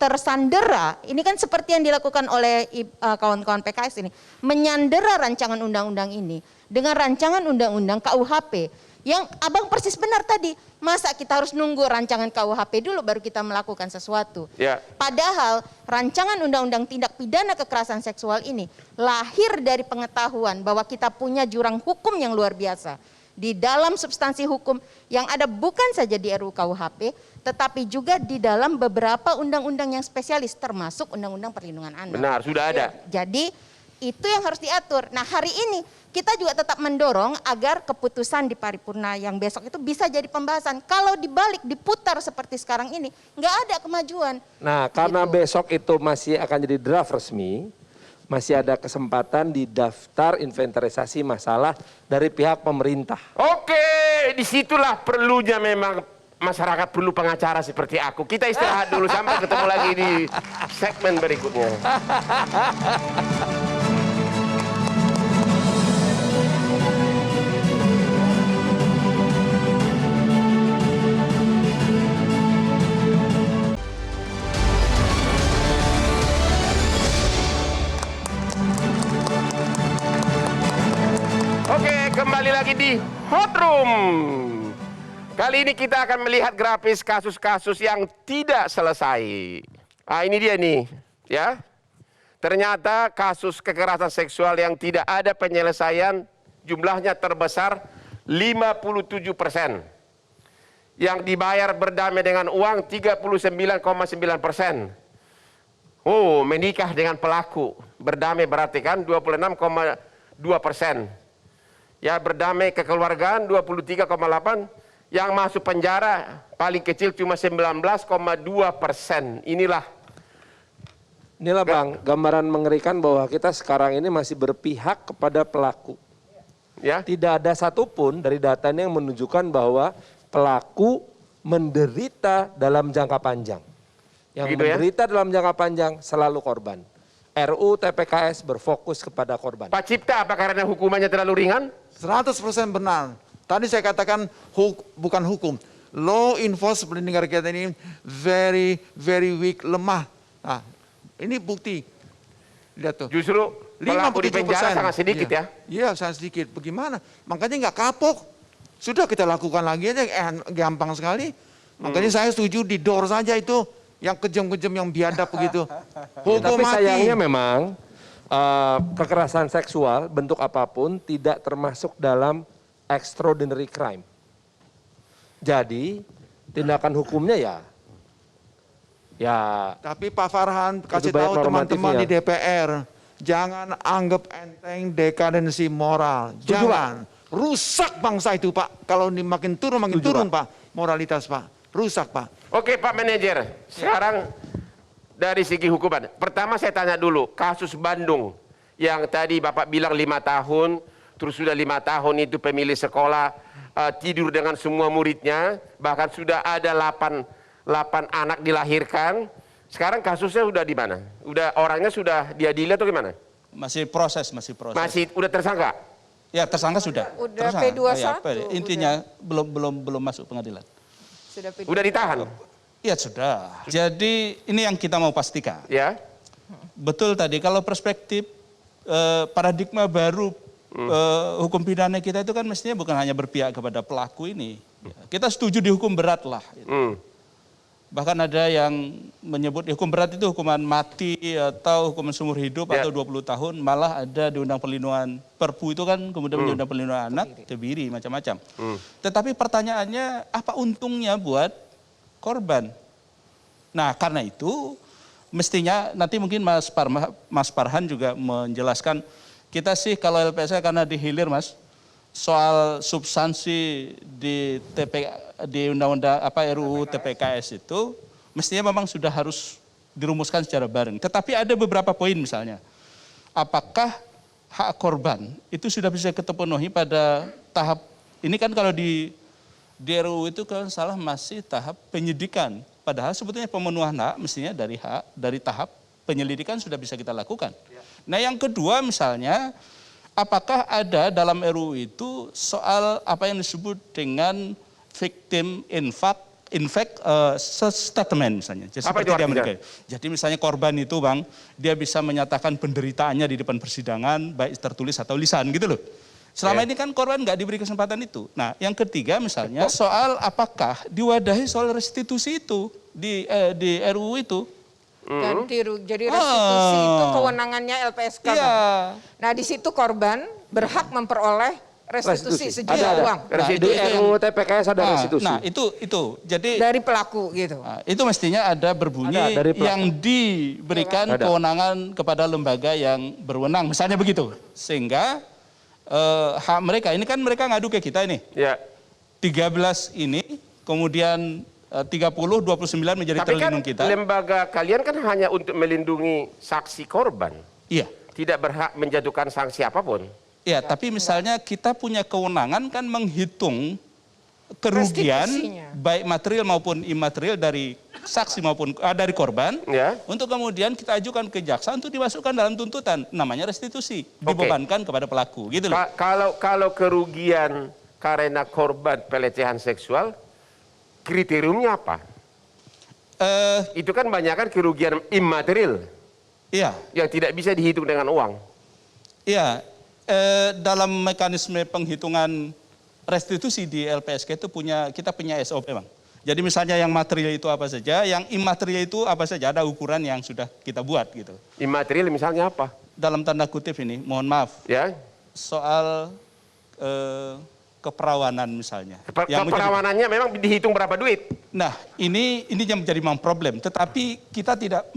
tersandera, ini kan seperti yang dilakukan oleh kawan-kawan PKS ini, menyandera rancangan undang-undang ini dengan rancangan undang-undang KUHP yang Abang persis benar tadi. Masa kita harus nunggu rancangan KUHP dulu baru kita melakukan sesuatu. Ya. Padahal rancangan undang-undang tindak pidana kekerasan seksual ini lahir dari pengetahuan bahwa kita punya jurang hukum yang luar biasa. di dalam substansi hukum yang ada bukan saja di RUU KUHP, tetapi juga di dalam beberapa undang-undang yang spesialis, termasuk Undang-Undang Perlindungan Anak. Benar, sudah ada. Jadi itu yang harus diatur. Nah, hari ini kita juga tetap mendorong agar keputusan di paripurna yang besok itu bisa jadi pembahasan. Kalau dibalik, diputar seperti sekarang ini, nggak ada kemajuan. Nah, karena besok itu masih akan jadi draft resmi, masih ada kesempatan di daftar inventarisasi masalah dari pihak pemerintah. Oke, disitulah perlunya memang masyarakat perlu pengacara seperti aku. Kita istirahat dulu sampai ketemu lagi di segmen berikutnya. Oke, kembali lagi di Hot Room. Kali ini kita akan melihat grafis kasus-kasus yang tidak selesai. Ah, ini dia nih, ya. Ternyata kasus kekerasan seksual yang tidak ada penyelesaian jumlahnya terbesar 57%. Yang dibayar berdamai dengan uang 39,9%. Oh, menikah dengan pelaku berdamai berarti kan 26,2%. Ya, berdamai kekeluargaan 23,8%, yang masuk penjara paling kecil cuma 19,2%. Inilah Bang, gambaran mengerikan bahwa kita sekarang ini masih berpihak kepada pelaku. Ya. Tidak ada satupun dari data ini yang menunjukkan bahwa pelaku menderita dalam jangka panjang. Yang Gitu ya? menderita dalam jangka panjang selalu korban. RUU TPKS berfokus kepada korban. Pak Cipta, apa karena hukumannya terlalu ringan? 100% benar. Tadi saya katakan bukan hukum. Law enforcement di negara kita ini very weak, lemah. Nah, ini bukti. Lihat tuh. Justru pelaku di penjara sangat sedikit ya? Iya, sangat sedikit. Bagaimana? Makanya nggak kapok. Sudah kita lakukan lagi aja, gampang sekali. Makanya saya setuju didor saja itu. Yang kejam-kejam, yang biadab begitu. Hukum Tapi mati. sayangnya memang kekerasan seksual bentuk apapun tidak termasuk dalam extraordinary crime. Jadi tindakan hukumnya ya. Tapi Pak Farhan kasih tahu teman-teman di DPR, jangan anggap enteng dekadensi moral. Jangan. Rusak bangsa itu Pak. Kalau ini makin turun Pak. Moralitas Pak. Rusak Pak. Oke Pak Manajer, sekarang dari segi hukuman. Pertama saya tanya dulu, kasus Bandung yang tadi Bapak bilang 5 tahun, terus sudah 5 tahun itu pemilik sekolah tidur dengan semua muridnya, bahkan sudah ada 8 anak dilahirkan. Sekarang kasusnya udah di mana? Orangnya sudah diadili atau gimana? Masih proses. Masih udah tersangka? Ya, tersangka sudah. Udah tersangka. P21. Intinya belum masuk pengadilan. Udah ditahan? Iya sudah. Jadi ini yang kita mau pastikan. Ya. Betul tadi kalau perspektif paradigma baru hukum pidana kita itu kan mestinya bukan hanya berpihak kepada pelaku ini. Kita setuju dihukum berat lah. Bahkan ada yang menyebut hukum berat itu hukuman mati atau hukuman seumur hidup atau 20 tahun. Malah ada di Undang Perlindungan Perpu itu kan kemudian Undang Perlindungan Anak, kebiri macam-macam. Tetapi pertanyaannya apa untungnya buat korban? Nah karena itu mestinya nanti mungkin Mas Farhan juga menjelaskan. Kita sih kalau LPSK karena dihilir Mas, soal substansi di undang-undang RUU TPKS itu mestinya memang sudah harus dirumuskan secara bareng. Tetapi ada beberapa poin misalnya, apakah hak korban itu sudah bisa terpenuhi pada tahap ini kan kalau di RUU itu kalau salah masih tahap penyidikan. Padahal sebetulnya pemenuhan hak mestinya dari tahap penyelidikan sudah bisa kita lakukan. Nah yang kedua misalnya, apakah ada dalam RUU itu soal apa yang disebut dengan victim impact statement misalnya. Jadi, apa itu artinya? Jadi misalnya korban itu Bang, dia bisa menyatakan penderitaannya di depan persidangan, baik tertulis atau lisan gitu loh. Selama ini kan korban nggak diberi kesempatan itu. Nah yang ketiga misalnya soal apakah diwadahi soal restitusi itu di RUU itu. Jadi restitusi itu kewenangannya LPSK. Iya. Nah di situ korban berhak memperoleh restitusi sejumlah ada. uang. Di RUU TPKS ada restitusi. Nah, itu. Jadi dari pelaku gitu. itu mestinya ada berbunyi Ada, dari pelaku. yang diberikan Ada. kewenangan kepada lembaga yang berwenang, misalnya begitu. Sehingga hak mereka, ini kan mereka ngadu ke kita ini. Ya. 13 ini, kemudian 30, 29 menjadi Tapi kan terlindung kita. lembaga kalian kan hanya untuk melindungi saksi korban. Iya. Tidak berhak menjatuhkan sanksi apapun. Ya, tapi misalnya kita punya kewenangan kan menghitung kerugian Restitusinya. baik material maupun imaterial dari saksi maupun dari korban, Ya. untuk kemudian kita ajukan ke jaksa untuk dimasukkan dalam tuntutan, namanya restitusi, dibebankan kepada pelaku, gitu loh. Kalau kerugian karena korban pelecehan seksual, kriteriumnya apa? Itu kan banyak kan kerugian imaterial. Iya. Yang tidak bisa dihitung dengan uang. Iya. Dalam mekanisme penghitungan restitusi di LPSK itu kita punya SOP, Bang. Jadi misalnya yang material itu apa saja, yang imaterial itu apa saja, ada ukuran yang sudah kita buat gitu. Imaterial misalnya apa? Dalam tanda kutip ini, mohon maaf, Ya. soal keperawanan misalnya. Keperawanannya memang dihitung berapa duit? Nah, ini yang menjadi problem. Tetapi kita tidak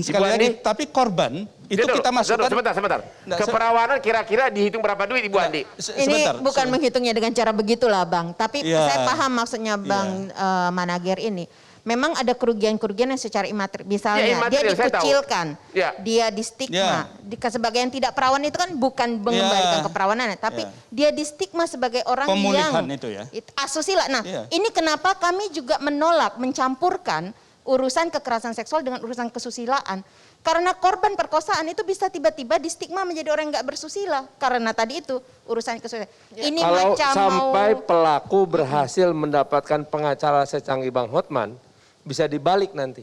sekali lagi, tapi korban itu kita masukkan. Sebentar. Nah, Keperawanan kira-kira dihitung berapa duit Ibu Andi? Ini bukan menghitungnya dengan cara begitulah Bang, tapi Ya. saya paham maksudnya Bang Manager ini. Memang ada kerugian-kerugian yang secara imaterial, misalnya dia imaterial, saya tahu. dikucilkan, Ya. dia di stigma. Sebagai yang tidak perawan itu kan bukan mengembalikan keperawanan, tapi dia di stigma sebagai orang pemulihan yang itu ya. asusila. Nah, ini kenapa kami juga menolak mencampurkan urusan kekerasan seksual dengan urusan kesusilaan. Karena korban perkosaan itu bisa tiba-tiba di stigma menjadi orang yang nggak bersusila. Karena tadi itu urusan kesusilaan. Ini Kalau macam sampai mau pelaku berhasil mendapatkan pengacara secanggih Bang Hotman, bisa dibalik nanti.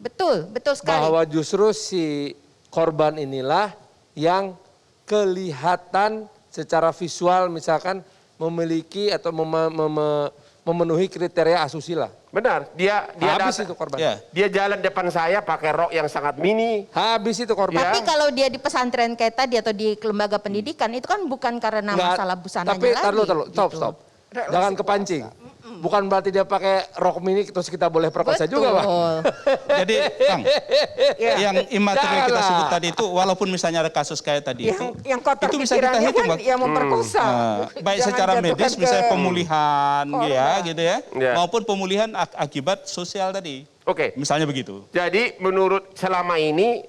betul sekali. Bahwa justru si korban inilah yang kelihatan secara visual misalkan memiliki atau memenuhi kriteria asusila. Benar, dia Habis itu korban. Dia jalan depan saya pakai rok yang sangat mini. Habis itu korban. Tapi kalau dia di pesantren kayak tadi atau di lembaga pendidikan itu kan bukan karena masalah busananya tapi lagi. Stop. Jangan kepancing. Bukan berarti dia pakai rok mini terus kita boleh perkosa juga, Bang. Jadi, Bang, yang imaterial kita sebut tadi itu, walaupun misalnya ada kasus kayak tadi yang kotor itu bisa kita hitung, Bang. yang memperkosa. Baik Jangan secara jatuhkan medis, ke misalnya pemulihan, gitu ya, Ya. maupun pemulihan akibat sosial tadi. Oke. Misalnya begitu. Jadi menurut selama ini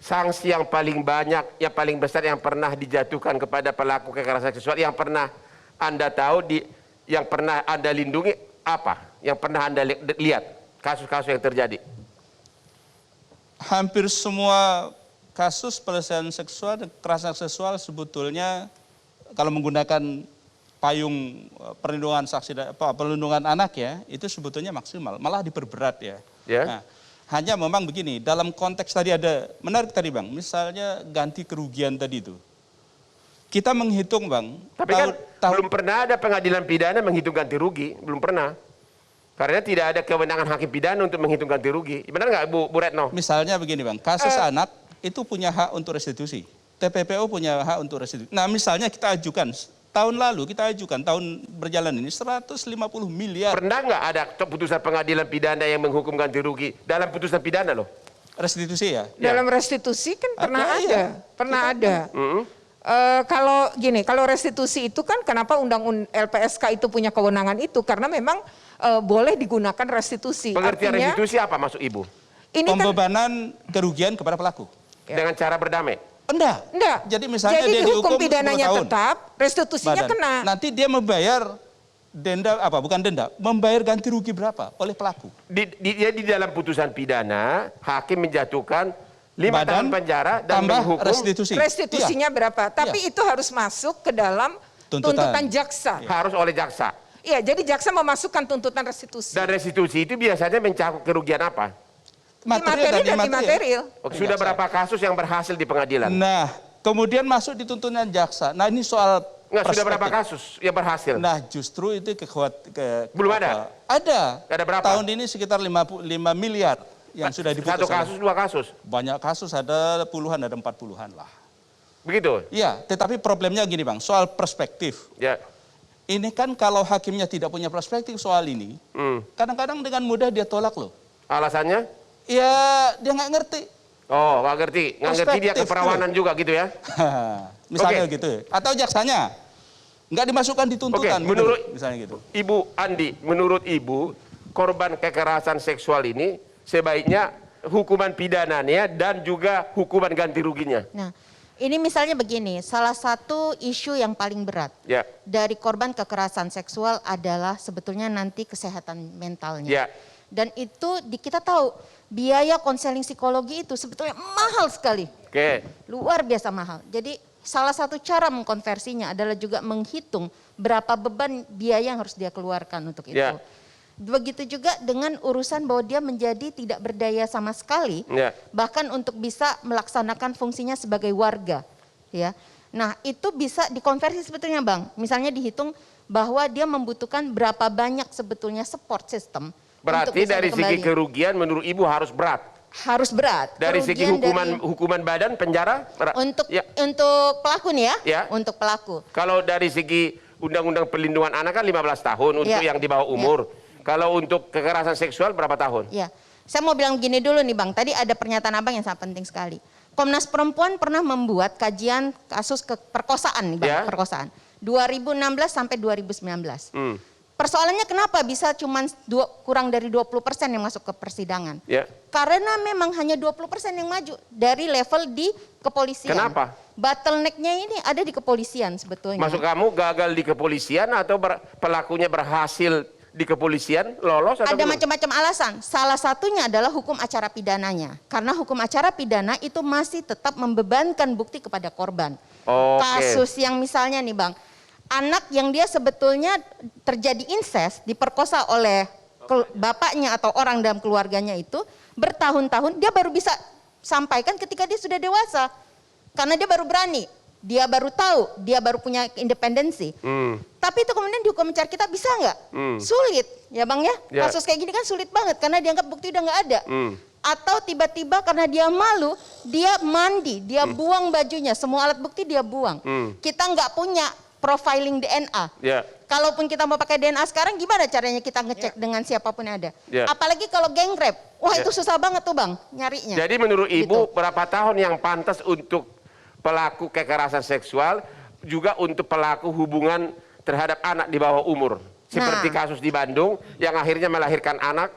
sanksi yang paling banyak, yang paling besar yang pernah dijatuhkan kepada pelaku kekerasan seksual yang pernah Anda tahu yang pernah Anda lindungi apa? Yang pernah Anda lihat kasus-kasus yang terjadi? Hampir semua kasus pelecehan seksual dan kekerasan seksual sebetulnya kalau menggunakan payung perlindungan perlindungan anak ya, itu sebetulnya maksimal, malah diperberat ya. Nah, hanya memang begini, dalam konteks tadi ada menarik tadi Bang, misalnya ganti kerugian tadi itu. Kita menghitung Bang. Tapi kan belum pernah ada pengadilan pidana menghitung ganti rugi, belum pernah. Karena tidak ada kewenangan hakim pidana untuk menghitung ganti rugi. Benar nggak Bu Retno? Misalnya begini Bang, kasus anak itu punya hak untuk restitusi. TPPO punya hak untuk restitusi. Nah misalnya kita ajukan, tahun lalu kita ajukan, tahun berjalan ini 150 miliar. Pernah nggak ada putusan pengadilan pidana yang menghukum ganti rugi dalam putusan pidana loh? Restitusi ya? Dalam restitusi kan pernah ada. Pernah ada. Kalau restitusi itu kan kenapa undang LPSK itu punya kewenangan itu karena memang boleh digunakan restitusi. Pengertian restitusi apa maksud Ibu? Ini pembebanan kerugian kepada pelaku. Dengan cara berdamai? Enggak. Jadi misalnya dia hukum dihukum pidananya 10 tahun. tetap, restitusinya kena. Nanti dia membayar denda membayar ganti rugi berapa oleh pelaku. Dia di dalam putusan pidana, hakim menjatuhkan 5 tahun penjara dan tambah menghukum restitusi. Restitusinya berapa? Tapi itu harus masuk ke dalam tuntutan jaksa. Harus oleh jaksa. Iya, jadi jaksa memasukkan tuntutan restitusi. Dan restitusi itu biasanya mencakup kerugian apa? Material dan imaterial. Sudah berapa kasus yang berhasil di pengadilan? Nah, kemudian masuk di tuntutan jaksa. Nah, ini soal sudah berapa kasus yang berhasil? Nah, justru itu belum ada. Ada. Ada berapa? Tahun ini sekitar 5 miliar yang sudah diputus. Satu kasus, 2 kasus? Banyak kasus, ada puluhan, ada 40-an lah. Begitu? Iya, tetapi problemnya gini Bang, soal perspektif. Ya. Ini kan kalau hakimnya tidak punya perspektif soal ini, kadang-kadang dengan mudah dia tolak loh. Alasannya? Ya, dia nggak ngerti. Oh, nggak ngerti. Nggak ngerti dia keperawanan juga gitu ya? Misalnya gitu. Atau jaksanya nggak dimasukkan di tuntutan. Oke, menurut misalnya gitu. Ibu Andi, menurut Ibu, korban kekerasan seksual ini sebaiknya hukuman pidananya dan juga hukuman ganti ruginya. Nah, ini misalnya begini, salah satu isu yang paling berat dari korban kekerasan seksual adalah sebetulnya nanti kesehatan mentalnya. Dan itu kita tahu biaya konseling psikologi itu sebetulnya mahal sekali. Luar biasa mahal. Jadi salah satu cara mengkonversinya adalah juga menghitung berapa beban biaya yang harus dia keluarkan untuk itu. Begitu juga dengan urusan bahwa dia menjadi tidak berdaya sama sekali, bahkan untuk bisa melaksanakan fungsinya sebagai warga. Ya, nah itu bisa dikonversi sebetulnya Bang. Misalnya dihitung bahwa dia membutuhkan berapa banyak sebetulnya support system. Berarti dari segi kerugian menurut Ibu harus berat. Harus berat. Dari segi hukuman badan penjara untuk pelaku nih ya, untuk pelaku. Kalau dari segi Undang-Undang Perlindungan Anak kan 15 tahun untuk yang di bawah umur. Kalau untuk kekerasan seksual berapa tahun? Ya, saya mau bilang gini dulu nih Bang. Tadi ada pernyataan Abang yang sangat penting sekali. Komnas Perempuan pernah membuat kajian kasus perkosaan nih Bang, perkosaan 2016 sampai 2019. Persoalannya kenapa bisa cuma kurang dari 20% yang masuk ke persidangan? Karena memang hanya 20% yang maju dari level di kepolisian. Kenapa? Bottleneck-nya ini ada di kepolisian sebetulnya. Maksud kamu gagal di kepolisian atau pelakunya berhasil di kepolisian lolos? Atau ada macam-macam alasan. Salah satunya adalah hukum acara pidananya. Karena hukum acara pidana itu masih tetap membebankan bukti kepada korban. Kasus yang misalnya nih Bang, anak yang dia sebetulnya terjadi incest, diperkosa oleh bapaknya atau orang dalam keluarganya itu bertahun-tahun, dia baru bisa sampaikan ketika dia sudah dewasa. Karena dia baru berani, dia baru tahu, dia baru punya independensi. Tapi itu kemudian di hukum acara kita bisa nggak? Sulit ya Bang ya. Kasus kayak gini kan sulit banget karena dianggap bukti udah nggak ada. Atau tiba-tiba karena dia malu, dia mandi, dia buang bajunya, semua alat bukti dia buang. Kita nggak punya profiling DNA. Kalaupun kita mau pakai DNA sekarang, gimana caranya kita ngecek dengan siapapun yang ada? Apalagi kalau gang rape, wah itu susah banget tuh Bang nyarinya. Jadi menurut Ibu berapa tahun yang pantas untuk pelaku kekerasan seksual, juga untuk pelaku hubungan terhadap anak di bawah umur? Seperti kasus di Bandung yang akhirnya melahirkan anak.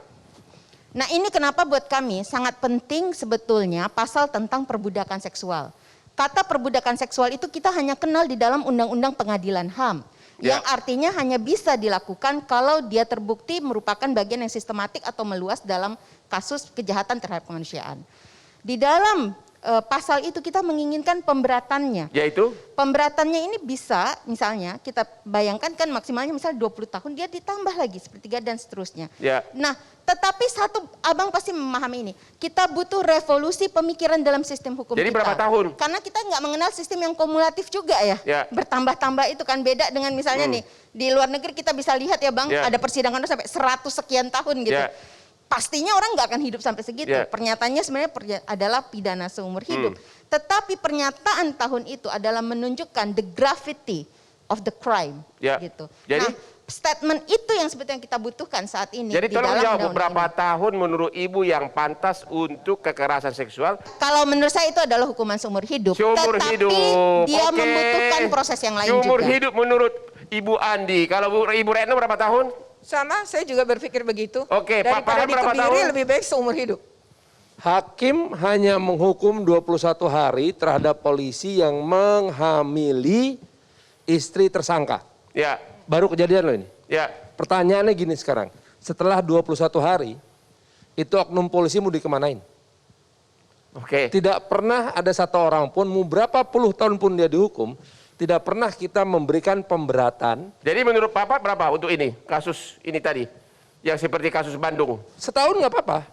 Nah ini kenapa buat kami sangat penting sebetulnya pasal tentang perbudakan seksual. Kata perbudakan seksual itu kita hanya kenal di dalam Undang-Undang Pengadilan HAM. Yang artinya hanya bisa dilakukan kalau dia terbukti merupakan bagian yang sistematik atau meluas dalam kasus kejahatan terhadap kemanusiaan. Di dalam pasal itu kita menginginkan pemberatannya. Yaitu? Pemberatannya ini bisa misalnya kita bayangkan kan maksimalnya misalnya 20 tahun dia ditambah lagi sepertiga dan seterusnya. Nah tetapi satu Abang pasti memahami ini. Kita butuh revolusi pemikiran dalam sistem hukum Jadi kita. berapa tahun? Karena kita nggak mengenal sistem yang kumulatif juga ya. Bertambah-tambah itu kan beda dengan misalnya nih di luar negeri kita bisa lihat ya Bang ada persidangan sampai 100 sekian tahun gitu. Pastinya orang nggak akan hidup sampai segitu. Pernyataannya sebenarnya adalah pidana seumur hidup. Tetapi pernyataan tahun itu adalah menunjukkan the gravity of the crime. Gitu. Jadi, nah, statement itu yang sebetulnya kita butuhkan saat ini. Jadi tolong jawab berapa tahun menurut Ibu yang pantas untuk kekerasan seksual? Kalau menurut saya itu adalah hukuman seumur hidup. Tetapi dia membutuhkan proses yang lain seumur juga. hidup menurut Ibu Andi. Kalau Ibu Retno berapa tahun? Sama, saya juga berpikir begitu. Pak Daripada berapa dikebiri tahun? lebih baik seumur hidup. Hakim hanya menghukum 21 hari terhadap polisi yang menghamili istri tersangka. Baru kejadian loh ini. Pertanyaannya gini sekarang, setelah 21 hari, itu oknum polisi mau dikemanain? Tidak pernah ada satu orang pun, mau berapa puluh tahun pun dia dihukum, tidak pernah kita memberikan pemberatan. Jadi menurut Papa berapa untuk ini, kasus ini tadi, yang seperti kasus Bandung? Setahun nggak apa-apa,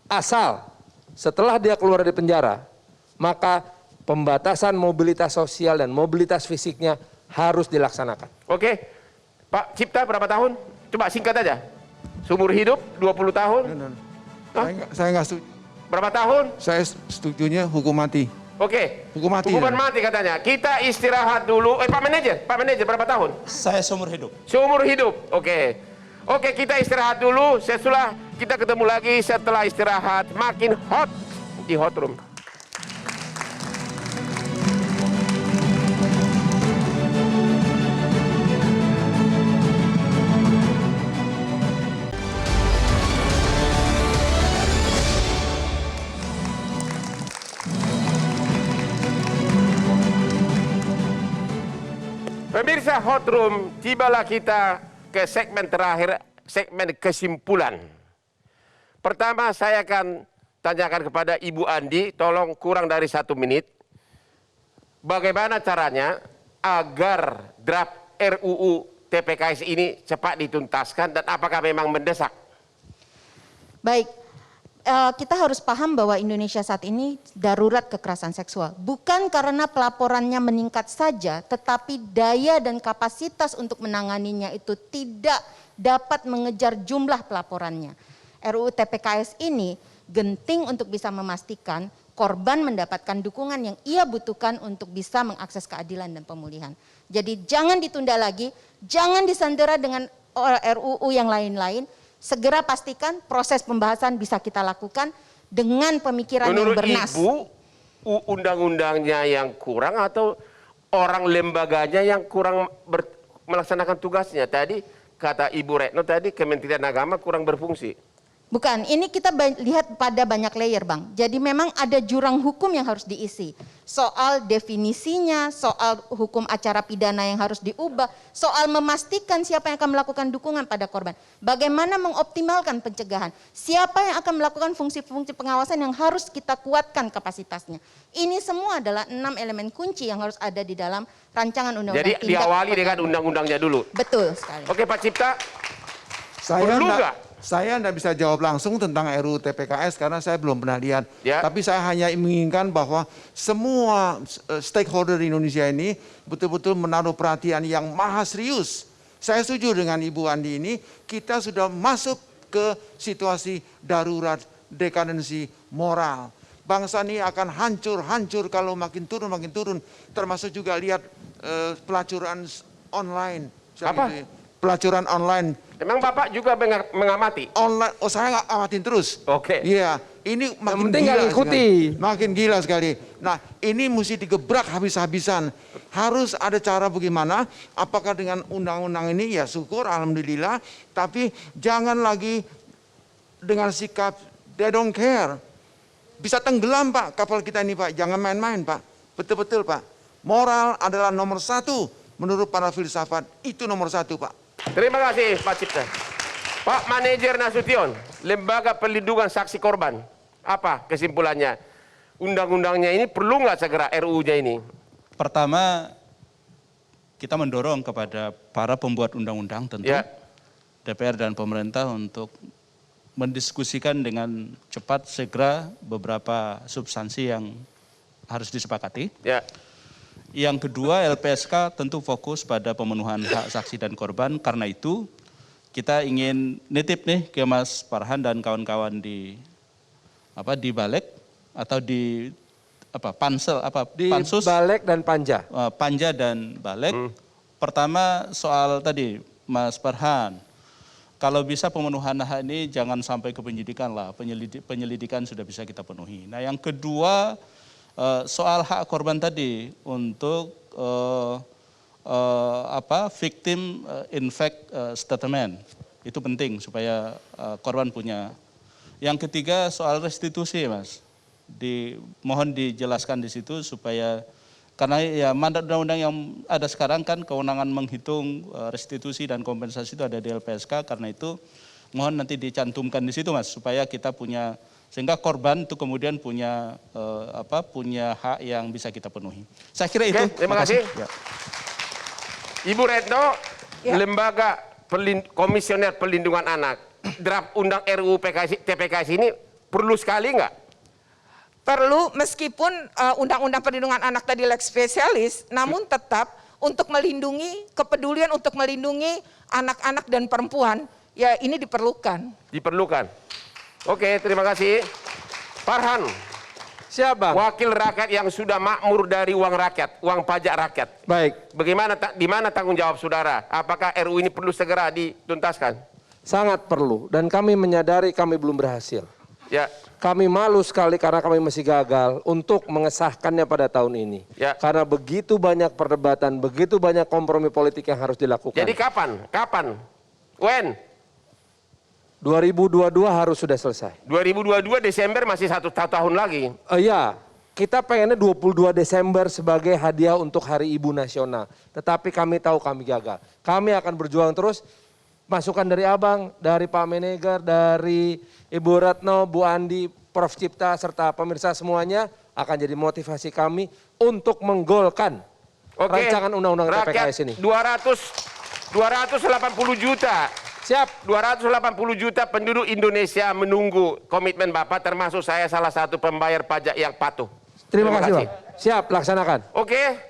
asal setelah dia keluar dari penjara, maka pembatasan mobilitas sosial dan mobilitas fisiknya harus dilaksanakan. Pak Cipta berapa tahun? Coba singkat aja. Seumur hidup 20 tahun? Saya nggak setuju. Berapa tahun? Saya setujunya hukum mati. Oke. Hukuman mati katanya. Kita istirahat dulu. Pak Manajer berapa tahun? Saya seumur hidup. Seumur hidup. Oke. Oke, kita istirahat dulu. Setelah kita ketemu lagi setelah istirahat makin hot di hot room. Pemirsa Hot Room, tibalah kita ke segmen terakhir, segmen kesimpulan. Pertama saya akan tanyakan kepada Ibu Andi, tolong kurang dari 1 menit. Bagaimana caranya agar draft RUU TPKS ini cepat dituntaskan dan apakah memang mendesak? Baik, kita harus paham bahwa Indonesia saat ini darurat kekerasan seksual. Bukan karena pelaporannya meningkat saja, tetapi daya dan kapasitas untuk menanganinya itu tidak dapat mengejar jumlah pelaporannya. RUU TPKS ini genting untuk bisa memastikan korban mendapatkan dukungan yang ia butuhkan untuk bisa mengakses keadilan dan pemulihan. Jadi jangan ditunda lagi, jangan disandera dengan RUU yang lain-lain. Segera pastikan proses pembahasan bisa kita lakukan dengan pemikiran yang bernas. Menurut Ibu, undang-undangnya yang kurang atau orang lembaganya yang kurang melaksanakan tugasnya? Tadi kata Ibu Retno tadi Kementerian Agama kurang berfungsi. Bukan, ini kita lihat pada banyak layer, Bang. Jadi memang ada jurang hukum yang harus diisi. Soal definisinya, soal hukum acara pidana yang harus diubah, soal memastikan siapa yang akan melakukan dukungan pada korban. Bagaimana mengoptimalkan pencegahan, siapa yang akan melakukan fungsi-fungsi pengawasan yang harus kita kuatkan kapasitasnya. Ini semua adalah 6 elemen kunci yang harus ada di dalam rancangan undang-undang. Jadi diawali dengan undang-undangnya dulu. Betul sekali. Oke Pak Cipta, perlu nggak? Saya tidak bisa jawab langsung tentang RUU TPKS karena saya belum pernah lihat. Ya. Tapi saya hanya menginginkan bahwa semua stakeholder di Indonesia ini betul-betul menaruh perhatian yang maha serius. Saya setuju dengan Ibu Andi ini, kita sudah masuk ke situasi darurat dekadensi moral. Bangsa ini akan hancur kalau makin turun. Termasuk juga lihat pelacuran online. Apa? Itu, pelacuran online. Emang Bapak juga mengamati? Online, saya nggak amatin terus. Oke. Iya, ini makin gila sekali. Makin gila sekali. Nah, ini mesti digebrak habis-habisan. Harus ada cara bagaimana, apakah dengan undang-undang ini, ya syukur, alhamdulillah. Tapi jangan lagi dengan sikap, they don't care. Bisa tenggelam Pak, kapal kita ini Pak. Jangan main-main Pak. Betul-betul Pak. Moral adalah nomor 1 menurut para filsafat. Itu nomor 1 Pak. Terima kasih Pak Cipta. Pak Manajer Nasution, Lembaga Perlindungan Saksi Korban, apa kesimpulannya? Undang-undangnya ini perlu nggak segera RUU-nya ini? Pertama, kita mendorong kepada para pembuat undang-undang tentu, DPR dan pemerintah untuk mendiskusikan dengan cepat segera beberapa substansi yang harus disepakati. Ya. Yang kedua, LPSK tentu fokus pada pemenuhan hak saksi dan korban. Karena itu kita ingin nitip nih ke Mas Farhan dan kawan-kawan di Balek atau di Pansel Pansus, Balek dan Panja. Panja dan Balek. Pertama soal tadi Mas Farhan, kalau bisa pemenuhan hak ini jangan sampai ke penyidikan lah, penyelidikan sudah bisa kita penuhi. Nah yang kedua, soal hak korban tadi untuk victim impact statement itu penting supaya korban punya. Yang ketiga soal restitusi Mas, mohon dijelaskan di situ supaya karena ya mandat undang-undang yang ada sekarang kan kewenangan menghitung restitusi dan kompensasi itu ada di LPSK, karena itu mohon nanti dicantumkan di situ Mas supaya kita punya, sehingga korban itu kemudian punya punya hak yang bisa kita penuhi. Saya kira itu. Terima kasih. Ya. Ibu Retno, Lembaga Komisioner Perlindungan Anak, draft undang RUU TPKS ini perlu sekali nggak? Perlu, meskipun undang-undang perlindungan anak tadi lex spesialis, namun tetap untuk melindungi, kepedulian untuk melindungi anak-anak dan perempuan, ya ini diperlukan. Diperlukan. Oke, terima kasih. Farhan, Siap, Bang. Wakil rakyat yang sudah makmur dari uang rakyat, uang pajak rakyat. Baik. Bagaimana, di mana tanggung jawab saudara? Apakah RUU ini perlu segera dituntaskan? Sangat perlu, dan kami menyadari kami belum berhasil. Ya. Kami malu sekali karena kami masih gagal untuk mengesahkannya pada tahun ini. Ya. Karena begitu banyak perdebatan, begitu banyak kompromi politik yang harus dilakukan. Jadi kapan? Kapan? When? 2022 harus sudah selesai. 2022 Desember masih satu tahun lagi. Iya, kita pengennya 22 Desember sebagai hadiah untuk Hari Ibu Nasional. Tetapi kami tahu kami gagal. Kami akan berjuang terus. Masukan dari Abang, dari Pak Menegar, dari Ibu Retno, Bu Andi, Prof Cipta, serta pemirsa semuanya akan jadi motivasi kami untuk menggolkan rancangan undang-undang TPKS ini. 280 juta. Siap. 280 juta penduduk Indonesia menunggu komitmen Bapak, termasuk saya salah satu pembayar pajak yang patuh. Terima kasih, Bang. Siap, laksanakan. Oke.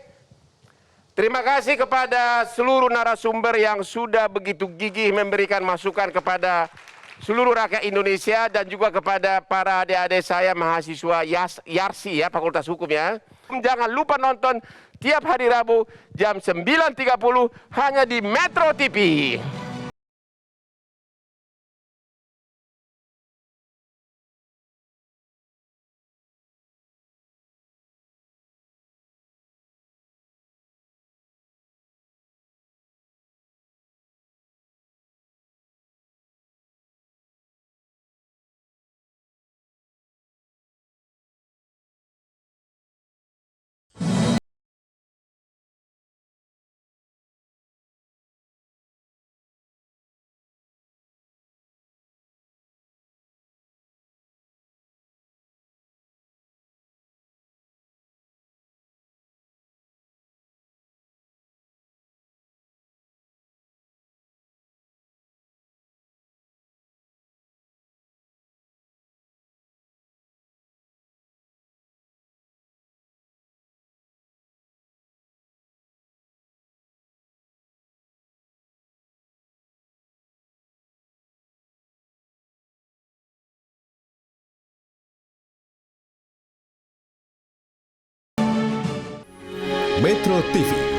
Terima kasih kepada seluruh narasumber yang sudah begitu gigih memberikan masukan kepada seluruh rakyat Indonesia dan juga kepada para adik-adik saya mahasiswa Yarsi ya, Fakultas Hukum ya. Jangan lupa nonton tiap hari Rabu jam 9.30 hanya di Metro TV. Metro TV.